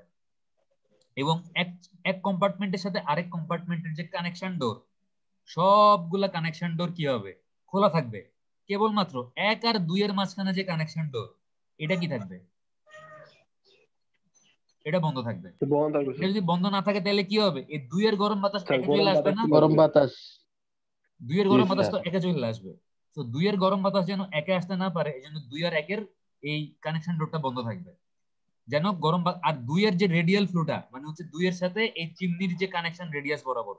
S1: এবং এক এক কম্পার্টমেন্টের সাথে আরেক কম্পার্টমেন্টের যে কানেকশন ডোর, সবগুলা কানেকশন ডোর কি হবে, খোলা থাকবে। কেবলমাত্র 1 আর 2 এর মাঝখানে যে কানেকশন ডোর, এটা কি থাকবে, এটা বন্ধ থাকবে। এটা যদি বন্ধ না থাকে তাহলে কি হবে, এই 2 এর গরম বাতাস একে চলে আসবে না?
S2: গরম বাতাস।
S1: 2 এর
S2: জি
S1: গরম বাতাস
S2: স্যার।
S1: তো একে চলে আসবে। তো 2 এর গরম বাতাস যেন একে আসতে না পারে, এই জন্য 2 আর 1 এর এই কানেকশন ডোরটা বন্ধ থাকবে, যেন গরম আর 2 এর যে রেডিয়াল ফ্লুটা মানে হচ্ছে 2 এর সাথে এই চিমনির যে কানেকশন রেডিয়াস বরাবর,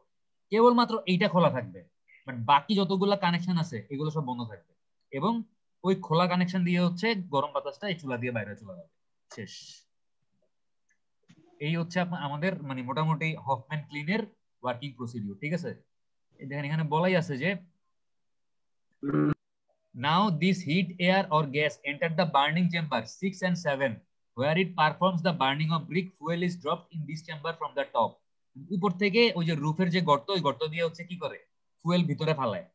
S1: কেবলমাত্র এইটা খোলা থাকবে। বাট বাকি যতগুলা কানেকশন আছে এগুলো সব বন্ধ থাকবে। এবং ওই খোলা কানেকশন দিয়ে হচ্ছে গরম বাতাসটা এই চুলা দিয়ে বাইরে চলে যাবে। শেষ। এই হচ্ছে আমাদের মানে মোটামুটি হফম্যান ক্লিনের ওয়ার্কিং প্রসিডিউর, ঠিক আছে? দেখেন এখানে বলাই আছে যে now this heat air or gas entered the burning chamber 6 and 7 where it performs the burning of brick. Fuel is dropped in this chamber from the top. উপর থেকে ওই যে রুফের যে গর্ত, ওই গর্ত দিয়ে হচ্ছে কি করে, ফুয়েল ভিতরে ফালায়।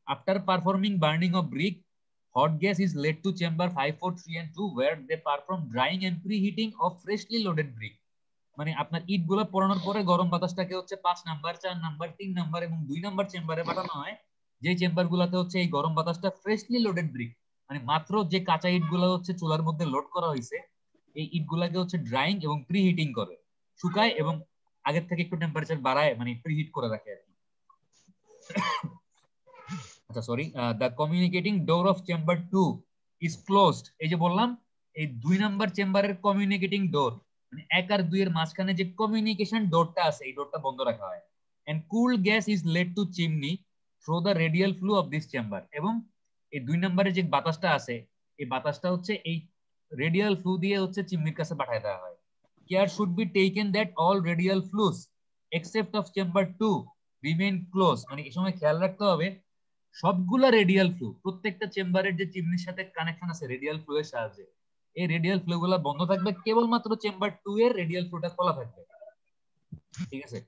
S1: After performing burning of brick, hot gas is led to chamber 5, 4, 3 and 2 where they perform drying and preheating of freshly loaded brick. মানে আপনার ইট গুলো পোড়ানোর পরে গরম বাতাসটাকে হচ্ছে 5 নাম্বার, 4 নাম্বার, 3 নাম্বার এবং 2 নাম্বার চেম্বারে পাঠানো হয়, যে চেম্বার গুলাতে হচ্ছে এই গরম বাতাসটা ফ্রেশলি লোডেড ব্রিক, মানে মাত্র যে কাঁচা ইট গুলো হচ্ছে চুলার মধ্যে লোড করা হয়েছে, এই ইট গুলাকে হচ্ছে ড্রাইং এবং প্রি হিটিং করে, শুকায় এবং আগের থেকে একটু টেম্পারেচার বাড়ায়, মানে প্রি হিট করে রাখে আর কি। আচ্ছা sorry, the communicating door of chamber 2 is closed. এই যে বললাম এই 2 নাম্বার চেম্বারের কমিউনিকেটিং ডোর, মানে 1 আর 2 এর মাঝখানে যে কমিউনিকেশন ডোরটা আছে এই ডোরটা বন্ধ রাখা হয়। And cool gas is led to chimney through the radial flue of this chamber. এবং এই 2 নম্বরের যে বাতাসটা আছে এই বাতাসটা হচ্ছে এই রেডিয়াল ফ্লু দিয়ে হচ্ছে চিমনির কাছে পাঠিয়ে দেওয়া হয়। Care should be taken that all radial flues except of chamber 2 remain close. মানে এই সময় খেয়াল রাখতে হবে সবগুলা রেডিয়াল ফ্লু, প্রত্যেকটা চেম্বারের যে চিমনির সাথে কানেকশন আছে রেডিয়াল ফ্লু এর সাহায্যে, এই রেডিয়াল ফ্লু গুলা বন্ধ থাকবে, কেবলমাত্র চেম্বার 2 এর রেডিয়াল ফ্লুটা খোলা থাকবে, ঠিক আছে?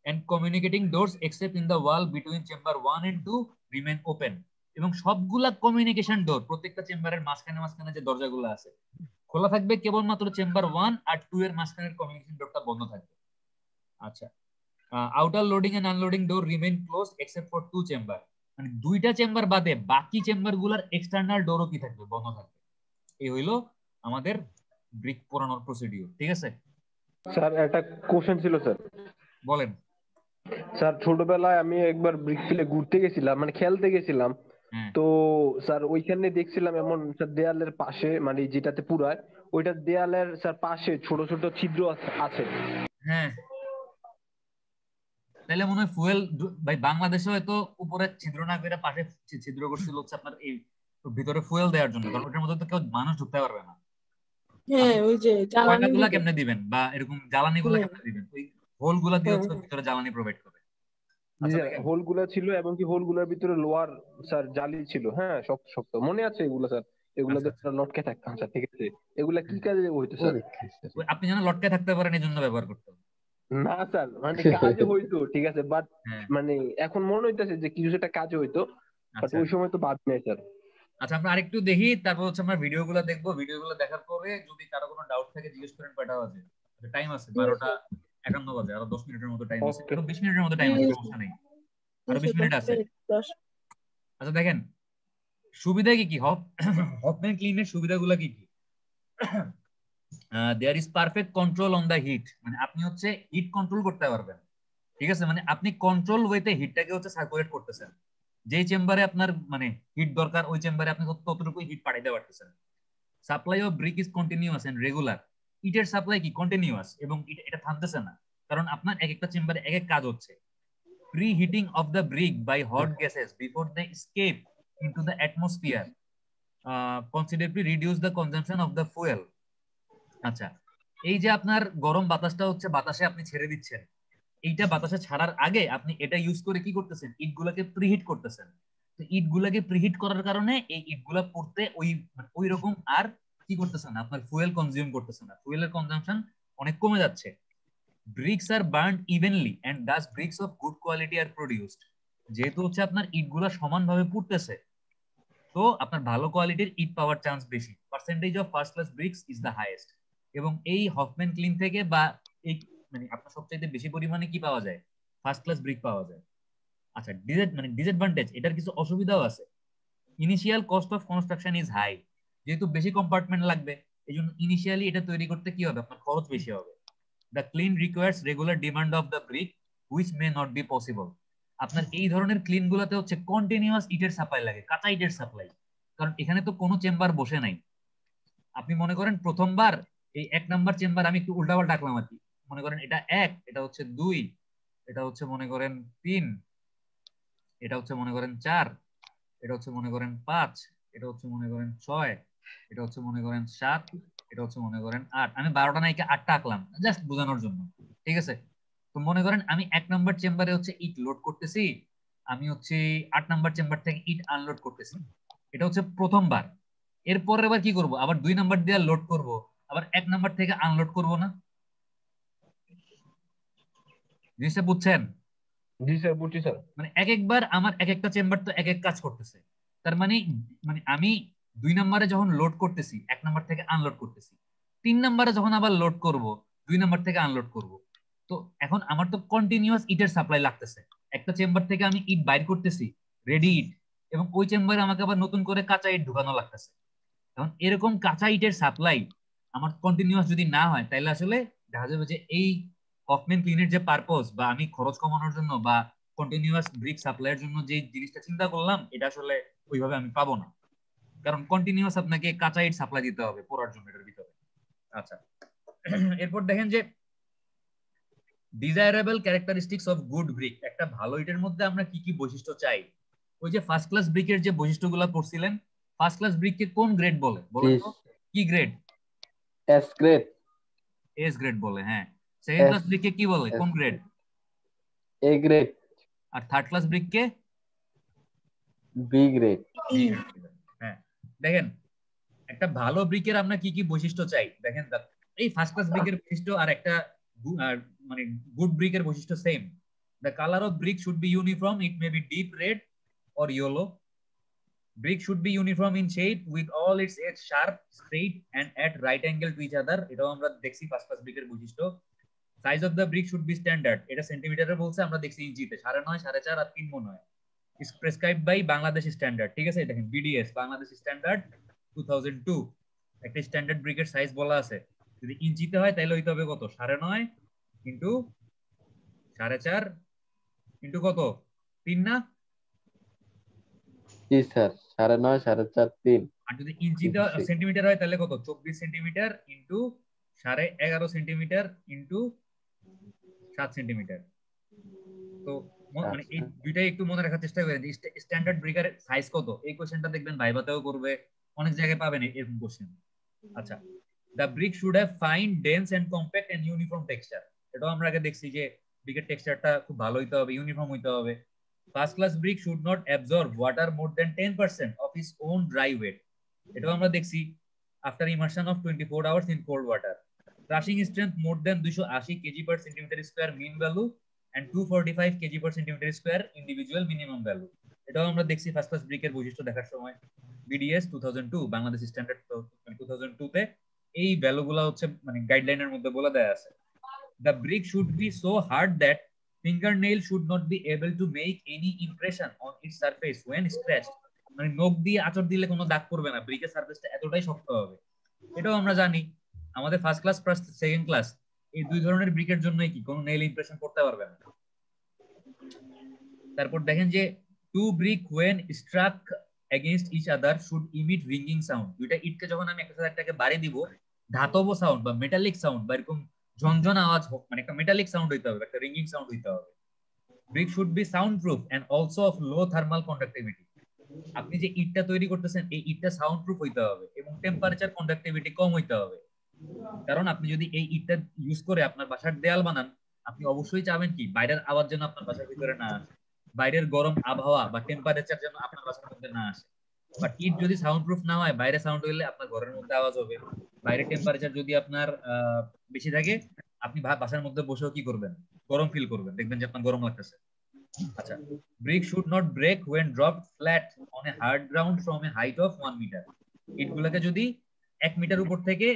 S1: and communicating doors except in the wall between chamber 1 and 2 remain open এবং সবগুলা কমিউনিকেশন ডোর প্রত্যেকটা চেম্বারের মাঝখানে মাঝখানে যে দরজাগুলো আছে খোলা থাকবে, কেবলমাত্র চেম্বার 1 আর 2 এর মাঝখানের কমিউনিকেশন ডোরটা বন্ধ থাকবে। আচ্ছা, outer loading and unloading door remain close except for 2 chamber, মানে দুইটা চেম্বার বাদে বাকি চেম্বারগুলোর এক্সটার্নাল ডোরও কি থাকবে, বন্ধ থাকবে। এই হইলো আমাদের ব্রিক পোড়ানোর প্রসিডিউর। ঠিক আছে
S3: স্যার, একটা কোশ্চেন ছিল স্যার।
S1: বলেন।
S3: স্যার, ছোটবেলায় আমি একবার ব্রিক ফিলে ঘুরতে গেছিলাম, মানে খেলতে গেছিলাম। তো স্যার ওইখানে দেখছিলাম এমন স্যার দেয়ালের পাশে, মানে যেটাতে পুরায় ওইটা দেয়ালের স্যার পাশে ছোট ছোট ছিদ্র আছে।
S1: হ্যাঁ, তাহলে মনে হয় ফুয়েল ভাই বাংলাদেশে হয়তো উপরে ছিদ্র না করে পাশে ছিদ্র করছিল হচ্ছে আপনার এই ভিতরে ফুয়েল দেওয়ার জন্য, কারণ ওটার মধ্যে তো কেউ মানুষ ঢুকতে পারবে না।
S4: হ্যাঁ, ওই যে
S1: কয়লাগুলা কেমনে দিবেন বা এরকম জ্বালানি গুলা কেমনে দিবেন, ওই হোল গুলা দিয়ে হচ্ছে ভিতরে জ্বালানি প্রোভাইড করে।
S3: হোল গুলা ছিল এবং কি হোল গুলার ভিতরে লোহার স্যার জালি ছিল। হ্যাঁ, শক্ত শক্ত মনে আছে এগুলো স্যার। এগুলো লটকে থাকতাম স্যার। ঠিক আছে, এগুলা কি কাজে হইতো স্যার?
S1: আপনি যেন লটকে থাকতে পারেন এই জন্য ব্যবহার করতেন
S3: না স্যার, মানে কাজে হইতো, ঠিক আছে, বাট মানে এখন মনে হইতেছে যে কিছু একটা কাজে হইতো, বাট ওই সময় তো বাদ নেই স্যার।
S1: আচ্ছা, আমরা আরেকটু দেখি, তারপর হচ্ছে আমরা ভিডিওগুলো দেখবো। ভিডিওগুলো দেখার পরে যদি কারো কোনো ডাউট থাকে জিজ্ঞেস করেন। কয়টা বাজে? টাইম আছে 12:51 বাজে, আরো 10 মিনিটের মতো টাইম আছে, আরো 20 মিনিটের মতো টাইম আছে, সমস্যা নেই, আরো 20 মিনিট আছে। আচ্ছা দেখেন সুবিধা কি কি, হফম্যান ক্লিনের সুবিধাগুলো কি কি? There is perfect control on the heat, মানে আপনি হচ্ছে হিট কন্ট্রোল করতে পারবেন। ঠিক আছে, মানে আপনি কন্ট্রোল ওয়েতে হিটটাকে হচ্ছে সার্কুলেট করতেছেন। যেই চেম্বারে আপনার মানে হিট দরকার ওই চেম্বারে আপনি ততটুকু হিট পাঠাইতে পারতেছেন। Supply of brick is continuous and regular, ইটের সাপ্লাই কি কন্টিনিউয়াস এবং এটা থামতেছে না, কারণ আপনার এক একটা চেম্বারে এক এক কাজ হচ্ছে। Pre heating of the brick by hot gases before they escape into the atmosphere considerably reduce the consumption of the fuel. আচ্ছা, এই যে আপনার গরম বাতাসটা হচ্ছে বাতাসে আপনি ছেড়ে দিচ্ছেন, এইটা বাতাসে ছাড়ার আগে আপনি এটা ইউজ করে কি করতেছেন, ইট গুলাকে প্রিহিট করতেছেন। তো ইট গুলাকে প্রিহিট করার কারণে এই ইট গুলা পড়তে ওই রকম আর কি করতেছে না, আপনার ফুয়েল কনজিউম করতেছে না, ফুয়েলের কনজাম্পশন অনেক কমে যাচ্ছে। Bricks are burned evenly and thus bricks of good quality are produced, যেহেতু হচ্ছে আপনার ইট গুলা সমানভাবে পুড়তেছে, তো আপনার ভালো কোয়ালিটির ইট পাওয়ার চান্স বেশি। Percentage of first class bricks is the highest, এবং এই হফম্যান ক্লিন থেকে বা এই মানে আপনার সবচাইতে বেশি পরিমাণে কি পাওয়া যায়, ফার্স্ট ক্লাস ব্রিক পাওয়া যায়। আচ্ছা, ডিসঅ্যাডভান্টেজ, এটার কিছু অসুবিধাও আছে। Initial cost of construction is high, যেহেতু বেশি কম্পার্টমেন্ট লাগবে এই জন্য ইনিশিয়ালি এটা তৈরি করতে কি হবে, আপনার খরচ বেশি হবে। The clean requires regular demand of the brick which may not be possible, আপনার এই ধরনের ক্লিন গুলাতে হচ্ছে কন্টিনিউয়াস ইটের সাপ্লাই লাগে, কাঁচা ইটের সাপ্লাই, কারণ এখানে তো কোনো চেম্বার বসে নাই। আপনি মনে করেন প্রথমবার এই 1 নাম্বার চেম্বার আমি একটু উল্টাপাল্টা ডাকলাম আর কি, মনে করেন এটা 1, এটা হচ্ছে 2, এটা হচ্ছে মনে করেন 3, এটা হচ্ছে মনে করেন 4, এটা হচ্ছে মনে করেন 5, এটা হচ্ছে মনে করেন 6, এটা হচ্ছে মনে করেন 7, এটা হচ্ছে মনে করেন 8। আমি 12টা নাইকে 8টা আঁকলাম জাস্ট বোঝানোর জন্য। ঠিক আছে, তো মনে করেন আমি 1 নাম্বার চেম্বারে হচ্ছে ইট লোড করতেছি, আমি হচ্ছে 8 নাম্বার চেম্বার থেকে ইট আনলোড করতেছি, এটা হচ্ছে প্রথমবার। এরপর আবার কি করব, আবার 2 নাম্বার দিয়ে লোড করব, আবার 1 নাম্বার থেকে আনলোড করব না? জিনিসটা বুঝছেন?
S3: জি স্যার, বুঝছি স্যার।
S1: মানে এক একবার আমার এক একটা চেম্বার তো এক এক কাজ করতেছে, তার মানে আমি 2 নাম্বারে যখন লোড করতেছি 1 নাম্বার থেকে আনলোড করতেছি, 3 নাম্বারে যখন আবার লোড করব 2 নাম্বার থেকে আনলোড করব, তো এখন আমার তো কন্টিনিউয়াস ইটের সাপ্লাই লাগতেছে। একটা চেম্বার থেকে আমি ইট বাইর করতেছি রেডি ইট, এবং ওই চেম্বারে আমাকে আবার নতুন করে কাঁচা ইট ঢুকানো লাগতেছে। এখন এরকম কাঁচা ইটের সাপ্লাই আমার কন্টিনিউয়াস যদি না হয় তাহলে আসলে দেখা যাবে যে এই হফম্যান ক্লিনের যে পারপোজ বা আমি খরচ কমানোর জন্য বা কন্টিনিউয়াস ব্রিক সাপ্লাইয়ের জন্য যে জিনিসটা চিন্তা করলাম এটা আসলে ওইভাবে আমি পাবো না, কারণ কন্টিনিউয়াস আপনাকে কাঁচা ইট সাপ্লাই দিতে হবে পোড়ার জন্য এটার ভিতরে। আচ্ছা, এরপর দেখেন যে desirable characteristics of good brick, একটা ভালো ইটের মধ্যে আমরা কি কি বৈশিষ্ট্য চাই। ওই যে ফার্স্ট ক্লাস ব্রিকের যে বৈশিষ্ট্যগুলো পড়ছিলেন, ফার্স্ট ক্লাস ব্রিককে কোন গ্রেড বলে বলেন তো? কি grade?
S2: S grade.
S1: S grade বলে, হ্যাঁ। সেকেন্ড ক্লাস ব্রিককে কি বলে, কোন গ্রেড?
S2: A grade.
S1: আর থার্ড ক্লাস ব্রিককে
S2: বি গ্রেড।
S1: হ্যাঁ, দেখেন একটা ভালো ব্রিকের আমরা কি কি বৈশিষ্ট্য চাই দেখেন। এই ফার্স্ট ক্লাস ব্রিকের বৈশিষ্ট্য আর একটা মানে গুড ব্রিকের বৈশিষ্ট্য same, The color of brick should be uniform. It may be deep red or yellow. Brick should be uniform in shape with all its edges sharp, straight and at right angle to each other. এটাও আমরা দেখছি first class ব্রিকের বৈশিষ্ট্য। Size of the brick should B standard, এটা সেন্টিমিটারে বলছে, আমরা দেখছি ইঞ্চিতে, 9.5, 4.5 আর 3 মনে হয়। is prescribed by Bangladesh standard, ঠিক আছে? দেখেন বিডিএস বাংলাদেশ স্ট্যান্ডার্ড 2002 একটা স্ট্যান্ডার্ড ব্রিকের সাইজ বলা আছে। যদি ইঞ্চিতে হয় তাহলে হইতে হবে কত? 9.5 ইনটু 4.5 ইনটু কত? 3 না?
S2: জি স্যার, 9.5, 4.5, 3।
S1: আর যদি ইঞ্চিতে সেন্টিমিটার হয় তাহলে কত? 24 centimetre into 11.5 centimetre into 7 centimetre. তো মানে এই দুইটাই একটু মনে রাখার চেষ্টা করেন যে স্ট্যান্ডার্ড ব্রিকের সাইজ কত। এই কোশ্চেনটা দেখবেন ভাইভাতেও করবে, অনেক জায়গায় পাবেন এরকম কোশ্চেন। আচ্ছা, the brick should have fine, dense and compact and uniform texture. এটাও আমরা আগে দেখছি যে ব্রিকের টেক্সচারটা খুব ভালো হইতে হবে, ইউনিফর্ম হইতে হবে। First class brick should not absorb water more than 10% of its own dry weight. এটাও আমরা দেখছি after immersion of 24 hours in cold water. Crushing strength more than 280 kg per centimetre square mean value and 245 kg per centimeter square individual minimum value। এটাও আমরা দেখছি first class ব্রিকের বৈশিষ্ট্য দেখার সময়। BDS 2002 Bangladesh standard 2002 তে এই ভ্যালুগুলো হচ্ছে মানে গাইডলাইনের মধ্যে বলে দেয়া আছে। The brick should be so hard that fingernail should not be able to make any impression on its surface when scratched। মানে নখ দিয়ে আঁচড় দিলে কোনো দাগ পড়বে না, ব্রিকের সারফেসটা এতটাই শক্ত হবে। এটাও আমরা জানি আমাদের first class plus second class এই দুই ধরনের ব্রিকের জন্যই কি কোনো নেইল ইমপ্রেশন করতে পারবে না। তারপর দেখেন যে two brick when struck against each other should emit ringing sound। দুইটা ইটকে যখন আমি একটা সাথে একটাকে বাড়ি দিব, ধাতব সাউন্ড বা মেটালিক সাউন্ড বা এরকম ঝনঝন আওয়াজ হোক, মানে একটা মেটালিক সাউন্ড হইতে হবে, একটা রিঙ্গিং সাউন্ড হইতে হবে। Brick should be sound proof and also of low thermal conductivity. আপনি যে ইটটা তৈরি করতেছেন এই ইটটা সাউন্ড প্রুফ হইতে হবে এবং টেম্পারেচার কন্ডাক্টিভিটি কম হইতে হবে। কারণ আপনি যদি এই ইটটা ইউজ করে আপনার বাসার দেয়াল বানান, আপনি অবশ্যই চাবেন কি বাইরের আওয়াজ যেন আপনার বাসার ভিতরে না আসে, বাইরের গরম আবহাওয়া বা টেম্পারেচার যেন আপনার বাসার মধ্যে না আসে। বাট ইট যদি সাউন্ড প্রুফ না হয়, বাইরে সাউন্ড হইলে আপনার ঘরের মধ্যে আওয়াজ হবে। বাইরে টেম্পারেচার যদি আপনার বেশি থাকে, আপনি বাসার মধ্যে বসেও কি করবেন? গরম ফিল করবেন, দেখবেন যে আপনার গরম লাগতেছে। আচ্ছা, brick should not break when dropped flat on a hard ground from a height of 1 metre. ইটগুলোকে যদি 1 মিটার উপর থেকে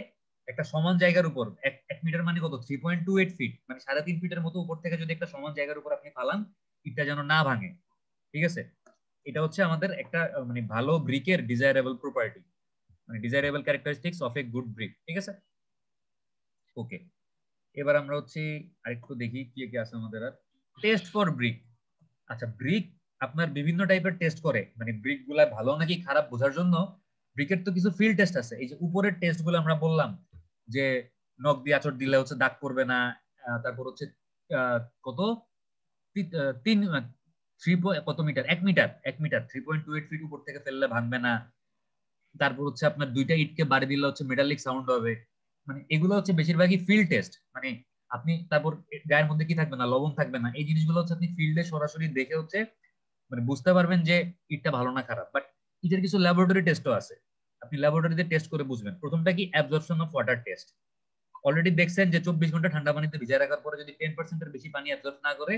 S1: একটা সমান জায়গার উপর, 1 মিটার মানে কত? 3.28 ফিট, মানে 3.5 ফিটের মতো উপর থেকে যদি একটা সমান জায়গার উপর আপনি ফালান, ইটটা যেন না ভাঙে, ঠিক আছে? এটা হচ্ছে আমাদের একটা মানে ভালো ব্রিকের ডিজায়ারেবল প্রপার্টি, মানে desirable characteristics of a good brick, ঠিক আছে? ওকে, এবার আমরা হচ্ছে আরেকটু দেখি কি কি আছে আমাদের। আর টেস্ট ফর ব্রিক। আচ্ছা, ব্রিক আপনার বিভিন্ন টাইপের টেস্ট করে, মানে ব্রিক গুলা ভালো নাকি খারাপ বোঝার জন্য ব্রিকের তো কিছু ফিল্ড টেস্ট আছে। এই যে উপরের টেস্ট গুলো আমরা বললাম যে নখ দিয়ে আঁচড় দিলে হচ্ছে দাগ পড়বে না, তারপর হচ্ছে কত 1 মিটার 3.28 ফিট উপর থেকে ফেললে ভাঙবে না। তারপর হচ্ছে আপনার দুইটা ইটকে বাড়ি দিলে হচ্ছে মেটালিক সাউন্ড হবে। মানে এগুলো হচ্ছে বেশিরভাগই ফিল্ড টেস্ট, মানে আপনি তারপর গায়ের মধ্যে কি থাকবে না, লবণ থাকবে না, এই জিনিসগুলো হচ্ছে আপনি ফিল্ডে সরাসরি দেখে হচ্ছে মানে বুঝতে পারবেন যে ইটটা ভালো না খারাপ। বাট ইটের কিছু ল্যাবরেটরি টেস্টও আছে, আপনি ল্যাবরেটরিতে টেস্ট করে বুঝবেন। প্রথমটা কি? Absorption of water test. Already দেখছেন যে 24 ঘন্টা ঠান্ডা পানিতে ভিজায় রাখার পরে যদি 10% এর বেশি পানি অ্যাবজর্ব না করে,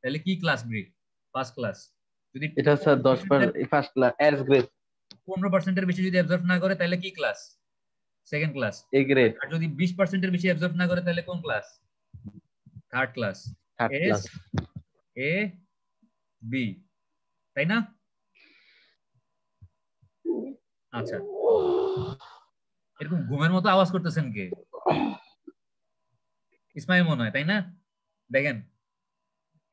S1: তাহলে কি ক্লাস ব্রিক? First class. যদি
S2: এটা sir 10% first class, S grade.
S1: 15% এর বেশি যদি অ্যাবজর্ব না করে তাহলে কি ক্লাস? Second class.
S2: A grade.
S1: আর যদি 20% এর বেশি অ্যাবজর্ব না করে তাহলে কোন ক্লাস? Third class. S A B, তাই না? আচ্ছা, এরকম ঘুমের মতো আওয়াজ করতেছেন কে? ইসমাইল মনে হয়, তাই না? দেখেন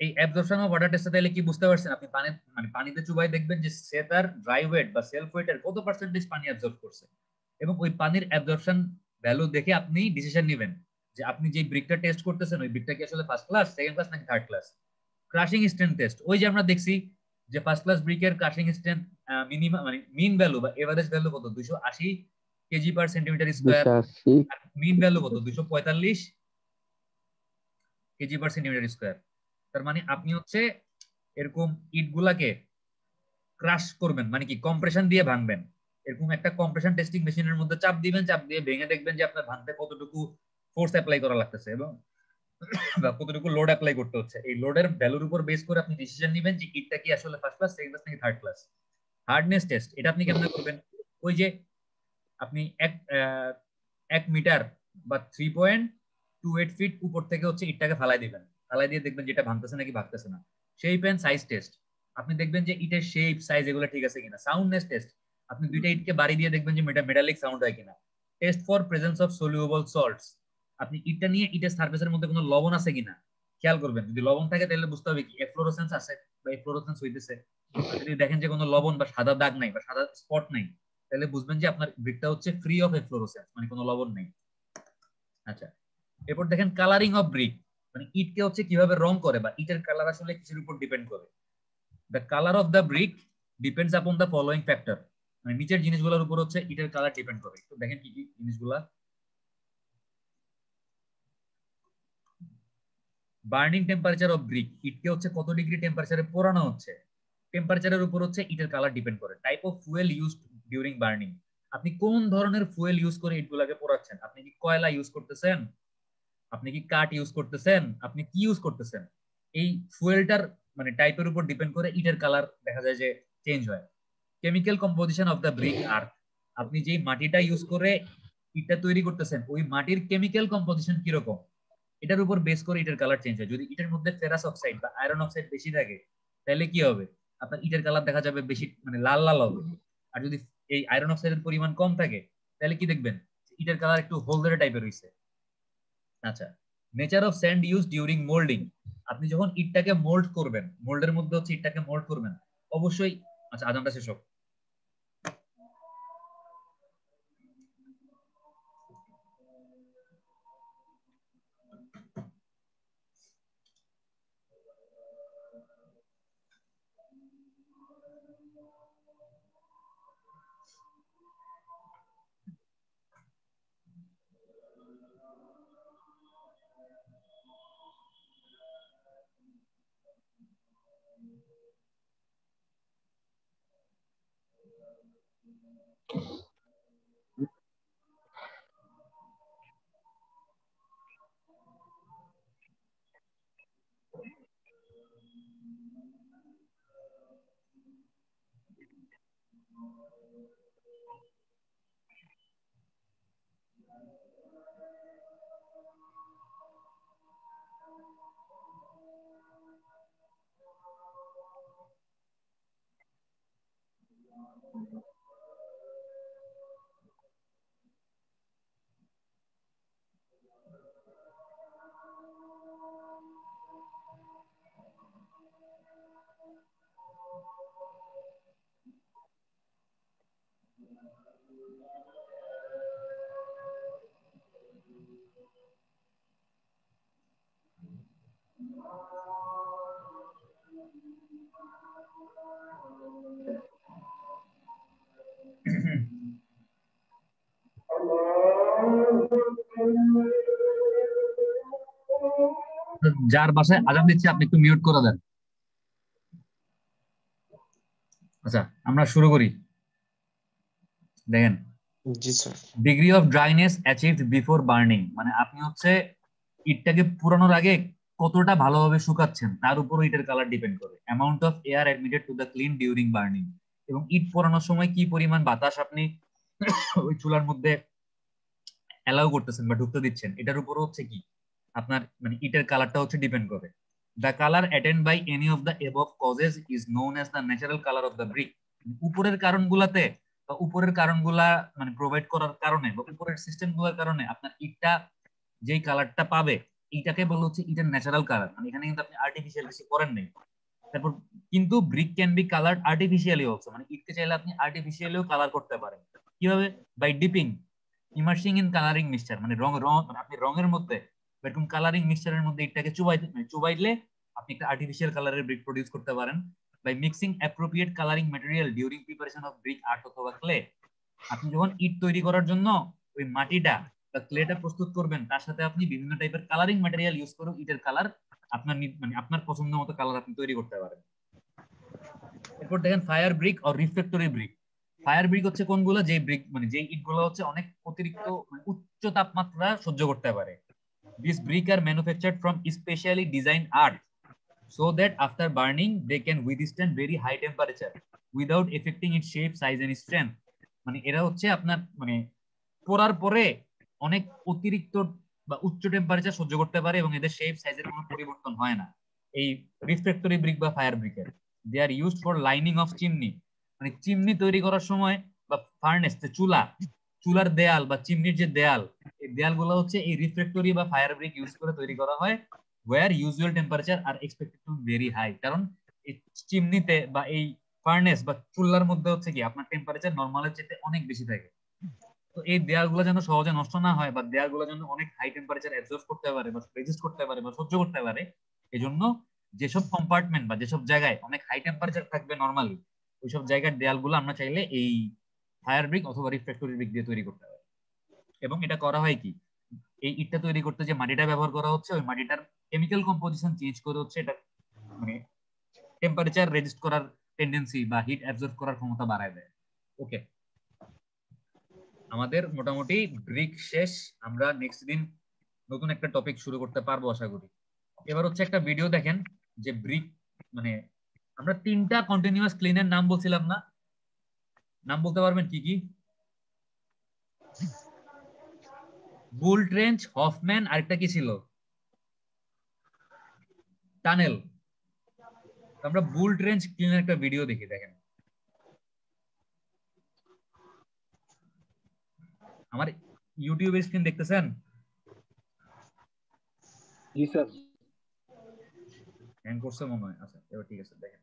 S1: এই অ্যাবজর্পশন অফ ওয়াটার টেস্টে তাহলে কি বুঝতে পারছেন? আপনি পানিতে চুবাই দেখবেন যে সে তার ড্রাই ওয়েট বা সেলফ ওয়েটের কত পার্সেন্টেজ পানি অ্যাবজর্ব করছে, এবং ওই পানির অ্যাবজর্পশন ভ্যালু দেখে আপনি ডিসিশন নেবেন যে আপনি যে ব্রিকটা টেস্ট করতেছেন ওই ব্রিকটা কি আসলে ফার্স্ট ক্লাস, সেকেন্ড ক্লাস নাকি third class. Crushing strength test, ওই যে আমরা দেখছি যে ফার্স্ট ক্লাস ব্রিকের ক্রাশিং স্ট্রেংথ মিনিমাম মানে মিন ভ্যালু বা এভারেজ ভ্যালু কত? 280 kg per centimetre square. Mean value কত? 245 কেজি পার সেন্টিমিটার স্কয়ার। তার মানে আপনি হচ্ছে এরকম ইট গুলাকে ক্রাশ করবেন, মানে কি কম্প্রেশন দিয়ে ভাঙবেন। এরকম একটা কম্প্রেশন টেস্টিং মেশিনের মধ্যে চাপ দিবেন, চাপ দিয়ে ভেঙে দেখবেন যে আপনার ভাঙতে কতটুকু ফোর্স অ্যাপ্লাই করা লাগতেছে, এবং বা কতটুকু লোড অ্যাপ্লাই করতে হচ্ছে, এই লোডের ভ্যালুর উপর বেস করে আপনি ডিসিশন নেবেন যে ইটটা কি আসলে ফার্স্ট ক্লাস, সেকেন্ড ক্লাস নাকি থার্ড ক্লাস। হার্ডনেস টেস্ট এটা আপনি কেমন করবেন, ওই যে আপনি 1 মিটার বা 3.28 ফিট উপর থেকে হচ্ছে ইটটাকে ফালাই দিবেন, ফালাই দিয়ে দেখবেন যেটা ভাঙতেছে নাকি ভাঙতেছে না। শেপ এন্ড সাইজ টেস্ট, আপনি দেখবেন যে ইটের শেপ সাইজ এগুলো ঠিক আছে কিনা। সাউন্ডনেস টেস্ট, আপনি দুইটা ইটকে বাড়ি দিয়ে দেখবেন যে মেটালিক সাউন্ড হয় কিনা। Test for presence of soluble salts, আপনি ইটটা নিয়ে ইটের সারফেসের মধ্যে কোনো লবণ আছে কিনা খেয়াল করবেন, যদি লবণ থাকে তাহলে বুঝতে হবে কি এফ্লোরোসেন্স আছে বা এফ্লোরোসেন্স হইতেছে। আর যদি দেখেন যে কোনো লবণ বা সাদা দাগ নাই বা সাদা স্পট নাই, তাহলে বুঝবেন যে আপনার ব্রিকটা হচ্ছে ফ্রি অফ এফ্লোরোসেন্স, মানে কোনো লবণ নেই। আচ্ছা, এরপর দেখেন কালারিং অফ ব্রিক, মানে ইটকে হচ্ছে কিভাবে রং করে বা ইটের কালার আসলে কিসের উপর ডিপেন্ড করে। The colour of the brick depends upon the following factor, মানে নিচের জিনিসগুলোর উপর হচ্ছে ইটের কালার ডিপেন্ড করে। তো দেখেন কি কি জিনিসগুলা। বার্নিং টেম্পারেচার অফ ব্রিক, ইটকে হচ্ছে কত ডিগ্রি টেম্পারেচারে পোড়ানো হচ্ছে, টেম্পারেচারের উপর হচ্ছে ইটের কালার ডিপেন্ড করে। Type of fuel used during burning, আপনি কোন ধরনের ফুয়েল ইউজ করে ইটগুলাকে পোড়াচ্ছেন, আপনি কি কয়লা ইউজ করতেছেন, আপনি কি কাঠ ইউজ করতেছেন, আপনি কি ইউজ করতেছেন, এই ফুয়েলটার মানে টাইপের উপর ডিপেন্ড করে ইটের কালার দেখা যায় যে চেঞ্জ হয়। Chemical composition of the brick earth, আপনি যেই মাটিটা ইউজ করে ইটটা তৈরি করতেছেন ওই মাটির কেমিক্যাল কম্পোজিশন কিরকম, এটার উপর বেস করে ইটের কালার চেঞ্জ হয়। যদি ইটের মধ্যে ফেরাস অক্সাইড বা আয়রন অক্সাইড বেশি থাকে তাহলে কি হবে, আপনার ইটের কালার দেখা যাবে বেশি মানে লাল লাল হবে। আর যদি এই আয়রন অক্সাইডের পরিমাণ কম থাকে তাহলে কি দেখবেন ইটের কালার একটু হলদে টাইপের হইছে। আচ্ছা, nature of sand use during moulding, আপনি যখন ইটটাকে মোল্ড করবেন, মোল্ডের মধ্যে হচ্ছে ইটটাকে মোল্ড করবেন অবশ্যই। আচ্ছা, আজানটা শেষ হোক। যার বাসায় আজান দিচ্ছে আপনি একটু মিউট করে দেন। আচ্ছা, আমরা শুরু করি। দেখেন,
S5: জি sir.
S1: Degree of dryness achieved before burning, মানে আপনি হচ্ছে ইটটাকে পুরানোর আগে কতটা ভালোভাবে শুকাচ্ছেন তার উপর ইটের কালার ডিপেন্ড করে। Amount of air admitted to the clean during burning, এবং ইট পোড়ানোর সময় কি পরিমাণ বাতাস আপনি ওই চুলার মধ্যে অ্যালাউ করতেছেন বা ঢুকতে দিচ্ছেন, এটার উপর হচ্ছে কি আপনার মানে ইটের কালারটা হচ্ছে ডিপেন্ড করে। The colour attend by any of the above causes is known as the natural colour of the brick, উপরের কারণগুলাতে বা উপরের কারণগুলা মানে প্রোভাইড করার কারণে বা উপরের সিস্টেম গুলোর কারণে আপনার ইটটা যেই কালারটা পাবে এইটাকে বলা হচ্ছে ইটের ন্যাচারাল কালার, মানে এখানে কিন্তু আপনি আর্টিফিশিয়াল কিছু করেন নাই। তারপর কিন্তু brick can be coloured artificially also, মানে ইটকে চাইলে আপনি আর্টিফিশিয়ালিও কালার করতে পারেন। কিভাবে, by dipping immersing in colouring mixture, মানে আপনি রঙের মধ্যে এরকম কালারিং মিক্সচারের মধ্যে ইটটাকে চুবাইলে আপনি একটা আর্টিফিশিয়াল কালারের ব্রিক প্রডিউস করতে পারেন। By mixing appropriate colouring material during preparation of brick earth অথবা ক্লে, আপনি যখন ইট তৈরি করার জন্য ওই মাটিটা বা ক্লেটা প্রস্তুত করবেন তার সাথে আপনি বিভিন্ন টাইপের কালারিং ম্যাটেরিয়াল ইউজ করে ইটের কালার আপনার মানে আপনার পছন্দ মতো কালার আপনি তৈরি করতে পারেন। এরপর দেখেন fire brick or refractory brick. Fire brick হচ্ছে কোনগুলো, যে ব্রিক মানে যে ইটগুলো হচ্ছে অনেক অতিরিক্ত মানে উচ্চ তাপমাত্রা সহ্য করতে পারে। These bricks are manufactured from specially designed earth so that after burning they can withstand very high temperature without affecting its shape, size and strength. মানে এরা হচ্ছে আপনার মানে পোড়ার পরে অনেক অতিরিক্ত বা উচ্চ টেম্পারেচার সহ্য করতে পারে এবং এদের শেপ সাইজের কোনো পরিবর্তন হয় না এই রিফ্র্যাক্টরি ব্রিক বা ফায়ার ব্রিকের। They are used for lining of chimney, মানে চিমনি তৈরি করার সময় বা ফার্নেস চুলার দেয়াল বা চিমনির যে দেয়াল, এই দেয়ালগুলো হচ্ছে এই রিফ্র্যাক্টরি বা ফায়ার ব্রিক ইউজ করে তৈরি করা হয় where usual temperature are expected to be very high, কারণ এই চিমনিতে বা এই ফার্নেস বা চুলার মধ্যে হচ্ছে কি আপনার টেম্পারেচার নরমালের চেয়ে অনেক বেশি থাকে। তো এই দেয়ালগুলো যেন সহজে নষ্ট না হয় বা দেয়ালগুলো যেন অনেক হাই টেম্পারেচার অ্যাবজর্ব করতে পারে বা রেজিস্ট করতে পারে বা সহ্য করতে পারে, এজন্য যেসব কম্পার্টমেন্ট বা যেসব জায়গায় অনেক হাই টেম্পারেচার থাকবে নরমালি, ওইসব জায়গার দেয়ালগুলো আমরা চাইলে এই ফায়ার ব্রিক অথবা রিফ্র্যাক্টরি ব্রিক দিয়ে তৈরি করতে পারি। এবং এটা করা হয় কি, এই ইটটা তৈরি করতে যে মাটিটা ব্যবহার করা হচ্ছে ওই মাটিটার কেমিক্যাল কম্পোজিশন চেঞ্জ করে হচ্ছে এটা মানে টেম্পারেচার রেজিস্ট করার টেন্ডেন্সি বা হিট অ্যাবজর্ব করার ক্ষমতা বাড়ায় দেয়। ওকে, আমাদের মোটামুটি ব্রিক শেষ, আমরা নেক্সট দিন নতুন একটা টপিক শুরু করতে পারবো আশা করি। এবার হচ্ছে একটা ভিডিও দেখেন যে ব্রিক মানে আমরা 3টা কন্টিনিউয়াস ক্লিনের নাম বলছিলাম না, নাম বলতে পারবেন কি কি? বুল ট্রেঞ্চ, হফম্যান, আরেকটা কি ছিল? টানেল। আমরা বুল ট্রেঞ্চ ক্লিনের একটা ভিডিও দেখি, দেখেন। আমার ইউটিউবে স্ক্রিন দেখতেছেন?
S3: জি স্যার।
S1: হ্যাং করছে মনে হয়। আচ্ছা এবার ঠিক আছে, দেখেন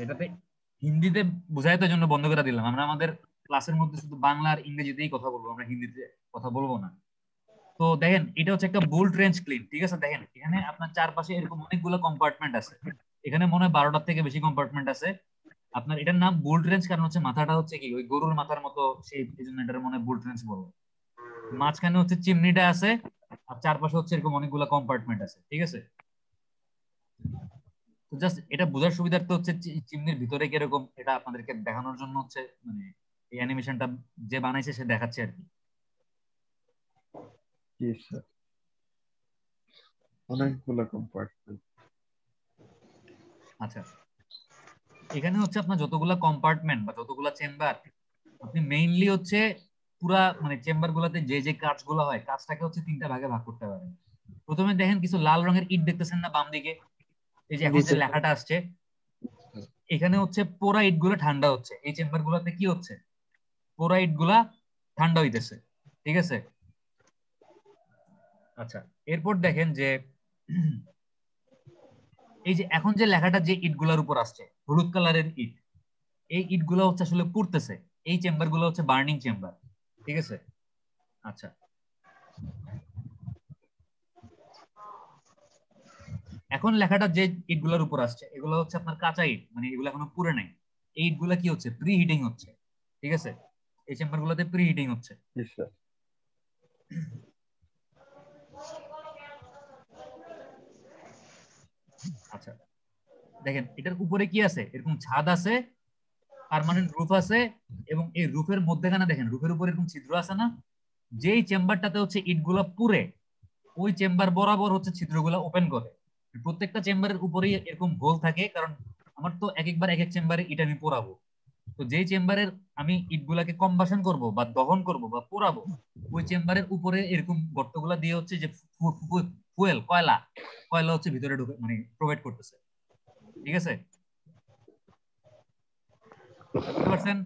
S1: এটাতে হিন্দিতে বুঝাইতে জন্য বন্ধ করে দিলাম। আমরা আমাদের ক্লাসের মধ্যে শুধু বাংলা আর ইংরেজিতেই কথা বলবো, আমরা হিন্দিতে কথা বলবো না। তো দেখেন এটা হচ্ছে একটা বুল ট্রেঞ্চ ক্লিন, ঠিক আছে? দেখেন এখানে আপনার চারপাশে এরকম অনেকগুলো কম্পার্টমেন্ট আছে, এখানে মনে হয় 12টার থেকে বেশি কম্পার্টমেন্ট আছে। আপনার এটার নাম বুল ট্রেঞ্চ কারণ হচ্ছে মাথাটা হচ্ছে কি ওই গরুর মাথার মতো সেই, এই জন্য এটার মনে হয় বুল ট্রেঞ্চ বলবো। মাঝখানে হচ্ছে চিমনিটা আছে আর চারপাশে হচ্ছে এরকম অনেকগুলো কম্পার্টমেন্ট আছে, ঠিক আছে? তো জাস্ট এটা বোঝার সুবিধার্থে হচ্ছে চিমনির ভিতরে কিরকম এটা আপনাদেরকে দেখানোর জন্য হচ্ছে মানে এই অ্যানিমেশনটা যে বানাইছে সে দেখাচ্ছে আর কি।
S2: জি স্যার, অনেকগুলো কম্পার্টমেন্ট।
S1: আচ্ছা, এখানে হচ্ছে আপনার যতগুলা কম্পার্টমেন্ট বা যতগুলা চেম্বার, আপনি মেইনলি হচ্ছে পুরা মানে চেম্বার গুলাতে যে যে কাজগুলো হয় কাজটাকে হচ্ছে 3টা ভাগে ভাগ করতে পারেন। প্রথমে দেখেন কিছু লাল রঙের ইট দেখতেছেন না বাম দিকে, এই যে এখন যে লেখাটা আসছে, এখানে হচ্ছে পোড়া ইট গুলো ঠান্ডা হচ্ছে, এই চেম্বার গুলাতে কি হচ্ছে পোড়া ইট গুলা ঠান্ডা হইতেছে, ঠিক আছে? আচ্ছা, এরপর দেখেন যে এই যে এখন যে লেখাটা যে ইট গুলার উপর আসছে হলুদ কালারের ইট, এই ইট গুলো হচ্ছে আসলে পুড়তেছে, এই চেম্বার গুলো হচ্ছে বার্নিং চেম্বার, ঠিক আছে? আচ্ছা, এখন লেখাটা যে ইট গুলার উপর আসছে এগুলো হচ্ছে আপনার কাঁচা ইট, মানে এগুলো এখনো পুড়ে নাই। এই ইট গুলা কি হচ্ছে প্রি হিটিং হচ্ছে, ঠিক আছে? এই চেম্বার গুলোতে প্রি হিটিং হচ্ছে। আচ্ছা, দেখেন এটার উপরে কি আছে, এরকম ছাদ আছে, পার্মানেন্ট রুফ আছে, এবং এই রুফের মধ্যেখানে দেখেন রুফের উপরে এরকম ছিদ্র আছে না, যেই চেম্বারটাতে হচ্ছে ইটগুলা পুড়ে ওই চেম্বার বরাবর হচ্ছে ছিদ্রগুলা ওপেন করে। প্রত্যেকটা চেম্বারের উপরেই এরকম হোল থাকে, কারণ আমার তো এক একবার এক এক চেম্বারে ইট আমি পোড়াবো। তো যেই চেম্বারের আমি ইটগুলাকে কম্বাসন করব বা দহন করব বা পোড়াবো, ওই চেম্বারের উপরে এরকম গর্তগুলা দিয়ে হচ্ছে যে ফুয়েল কয়লা কয়লা হচ্ছে ভিতরে ঢুকে মানে প্রোভাইড করতেছে, ঠিক আছে? বুঝতে পারছেন?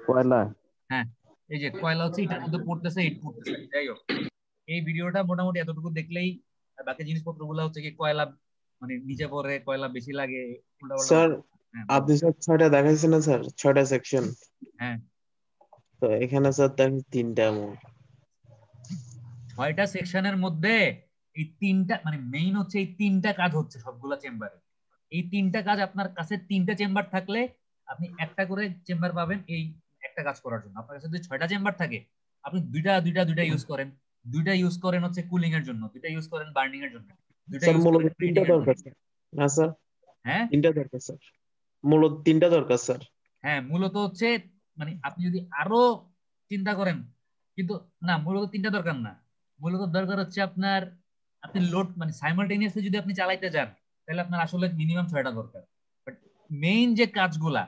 S2: কয়লা।
S1: হ্যাঁ, এই যে কয়লা হচ্ছে এটার মধ্যে পড়তেছে, ইট পড়তেছে। যাই হোক, এই ভিডিওটা মোটামুটি এতটুকু দেখলেই বাকি জিনিসপত্র গুলা হচ্ছে কি কয়লা মানে নিচে পড়ে, কয়লা বেশি লাগে, উল্টাপাল্টা।
S5: স্যার
S1: হ্যাঁ
S5: আপনি স্যার 6টা দেখাইছেন না স্যার, 6টা সেকশন?
S1: হ্যাঁ,
S5: তো এখানে স্যার দেখেন 3টা মোট।
S1: 6টা সেকশনের মধ্যে এই 3টা মানে মেইন হচ্ছে এই 3টা কাজ হচ্ছে সবগুলা চেম্বারে। এই 3টা কাজ আপনার কাছে 3টা চেম্বার থাকলে আপনি একটা করে চেম্বার পাবেন এই একটা কাজ করার জন্য। আপনার কাছে যদি 6টা চেম্বার থাকে আপনি দুইটা ইউজ করেন, দুইটা ইউজ করেন হচ্ছে কুলিং এর জন্য, দুইটা ইউজ করেন বার্নিং এর জন্য, দুইটা
S5: স্যার
S1: ইউজ
S5: মূলত
S1: করেন
S5: 3টা
S1: হিটিং এর জন্য।
S5: দরকার স্যার। না স্যার,
S1: হ্যাঁ
S5: 3টা দরকার স্যার। মূলত তিনটা দরকার স্যার।
S1: হ্যাঁ মূলত হচ্ছে মানে আপনি যদি আরো চিন্তা করেন, কিন্তু না মূলত তিনটা দরকার না, মূলত দরকার হচ্ছে আপনার, আপনি লোড মানে সাইমালটেনিয়াসলি যদি আপনি চালাইতে যান তাহলে আপনার আসলে মিনিমাম 6টা দরকার। বাট মেইন যে কাজগুলা